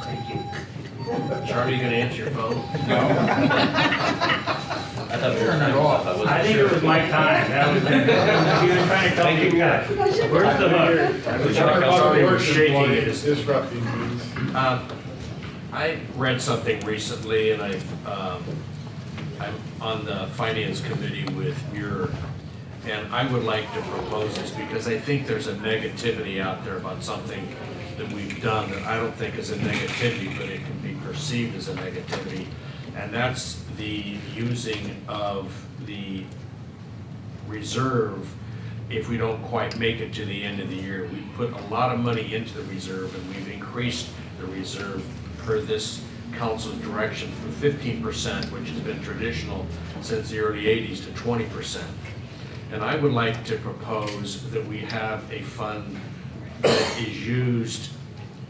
Thank you. Charlie, you gonna answer your phone? I thought we were turning it off. I think it was my time. That was it. You were trying to tell me, yeah, where's the hook? I wish I could tell you were shaking it. Disrupting things. I read something recently, and I'm on the finance committee with Muir, and I would like to propose this because I think there's a negativity out there about something that we've done that I don't think is a negativity, but it can be perceived as a negativity, and that's the using of the reserve if we don't quite make it to the end of the year. We put a lot of money into the reserve, and we've increased the reserve per this council's direction from 15%, which has been traditional since the early 80s, to 20%. And I would like to propose that we have a fund that is used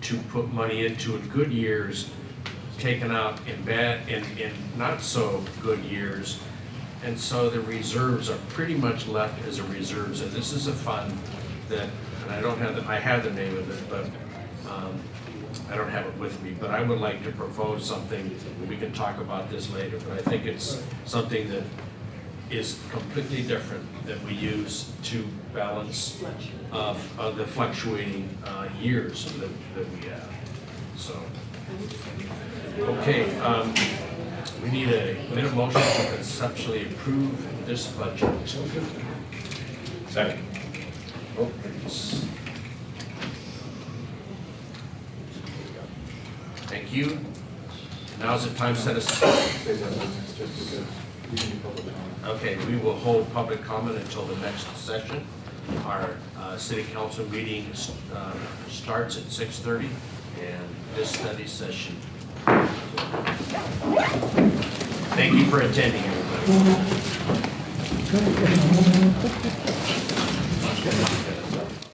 to put money into in good years, taken out in bad, in not so good years. And so the reserves are pretty much left as a reserves. And this is a fund that, and I don't have the, I have the name of it, but I don't have it with me, but I would like to propose something. We can talk about this later, but I think it's something that is completely different that we use to balance of the fluctuating years that we have. So, okay, we need a minute motion to conceptually approve this budget. Second. Thank you. Now's the time set aside. Say that ordinance just because we can do public comment. Okay, we will hold public comment until the next session. Our city council meeting starts at 6:30, and this study session. Thank you for attending, everybody.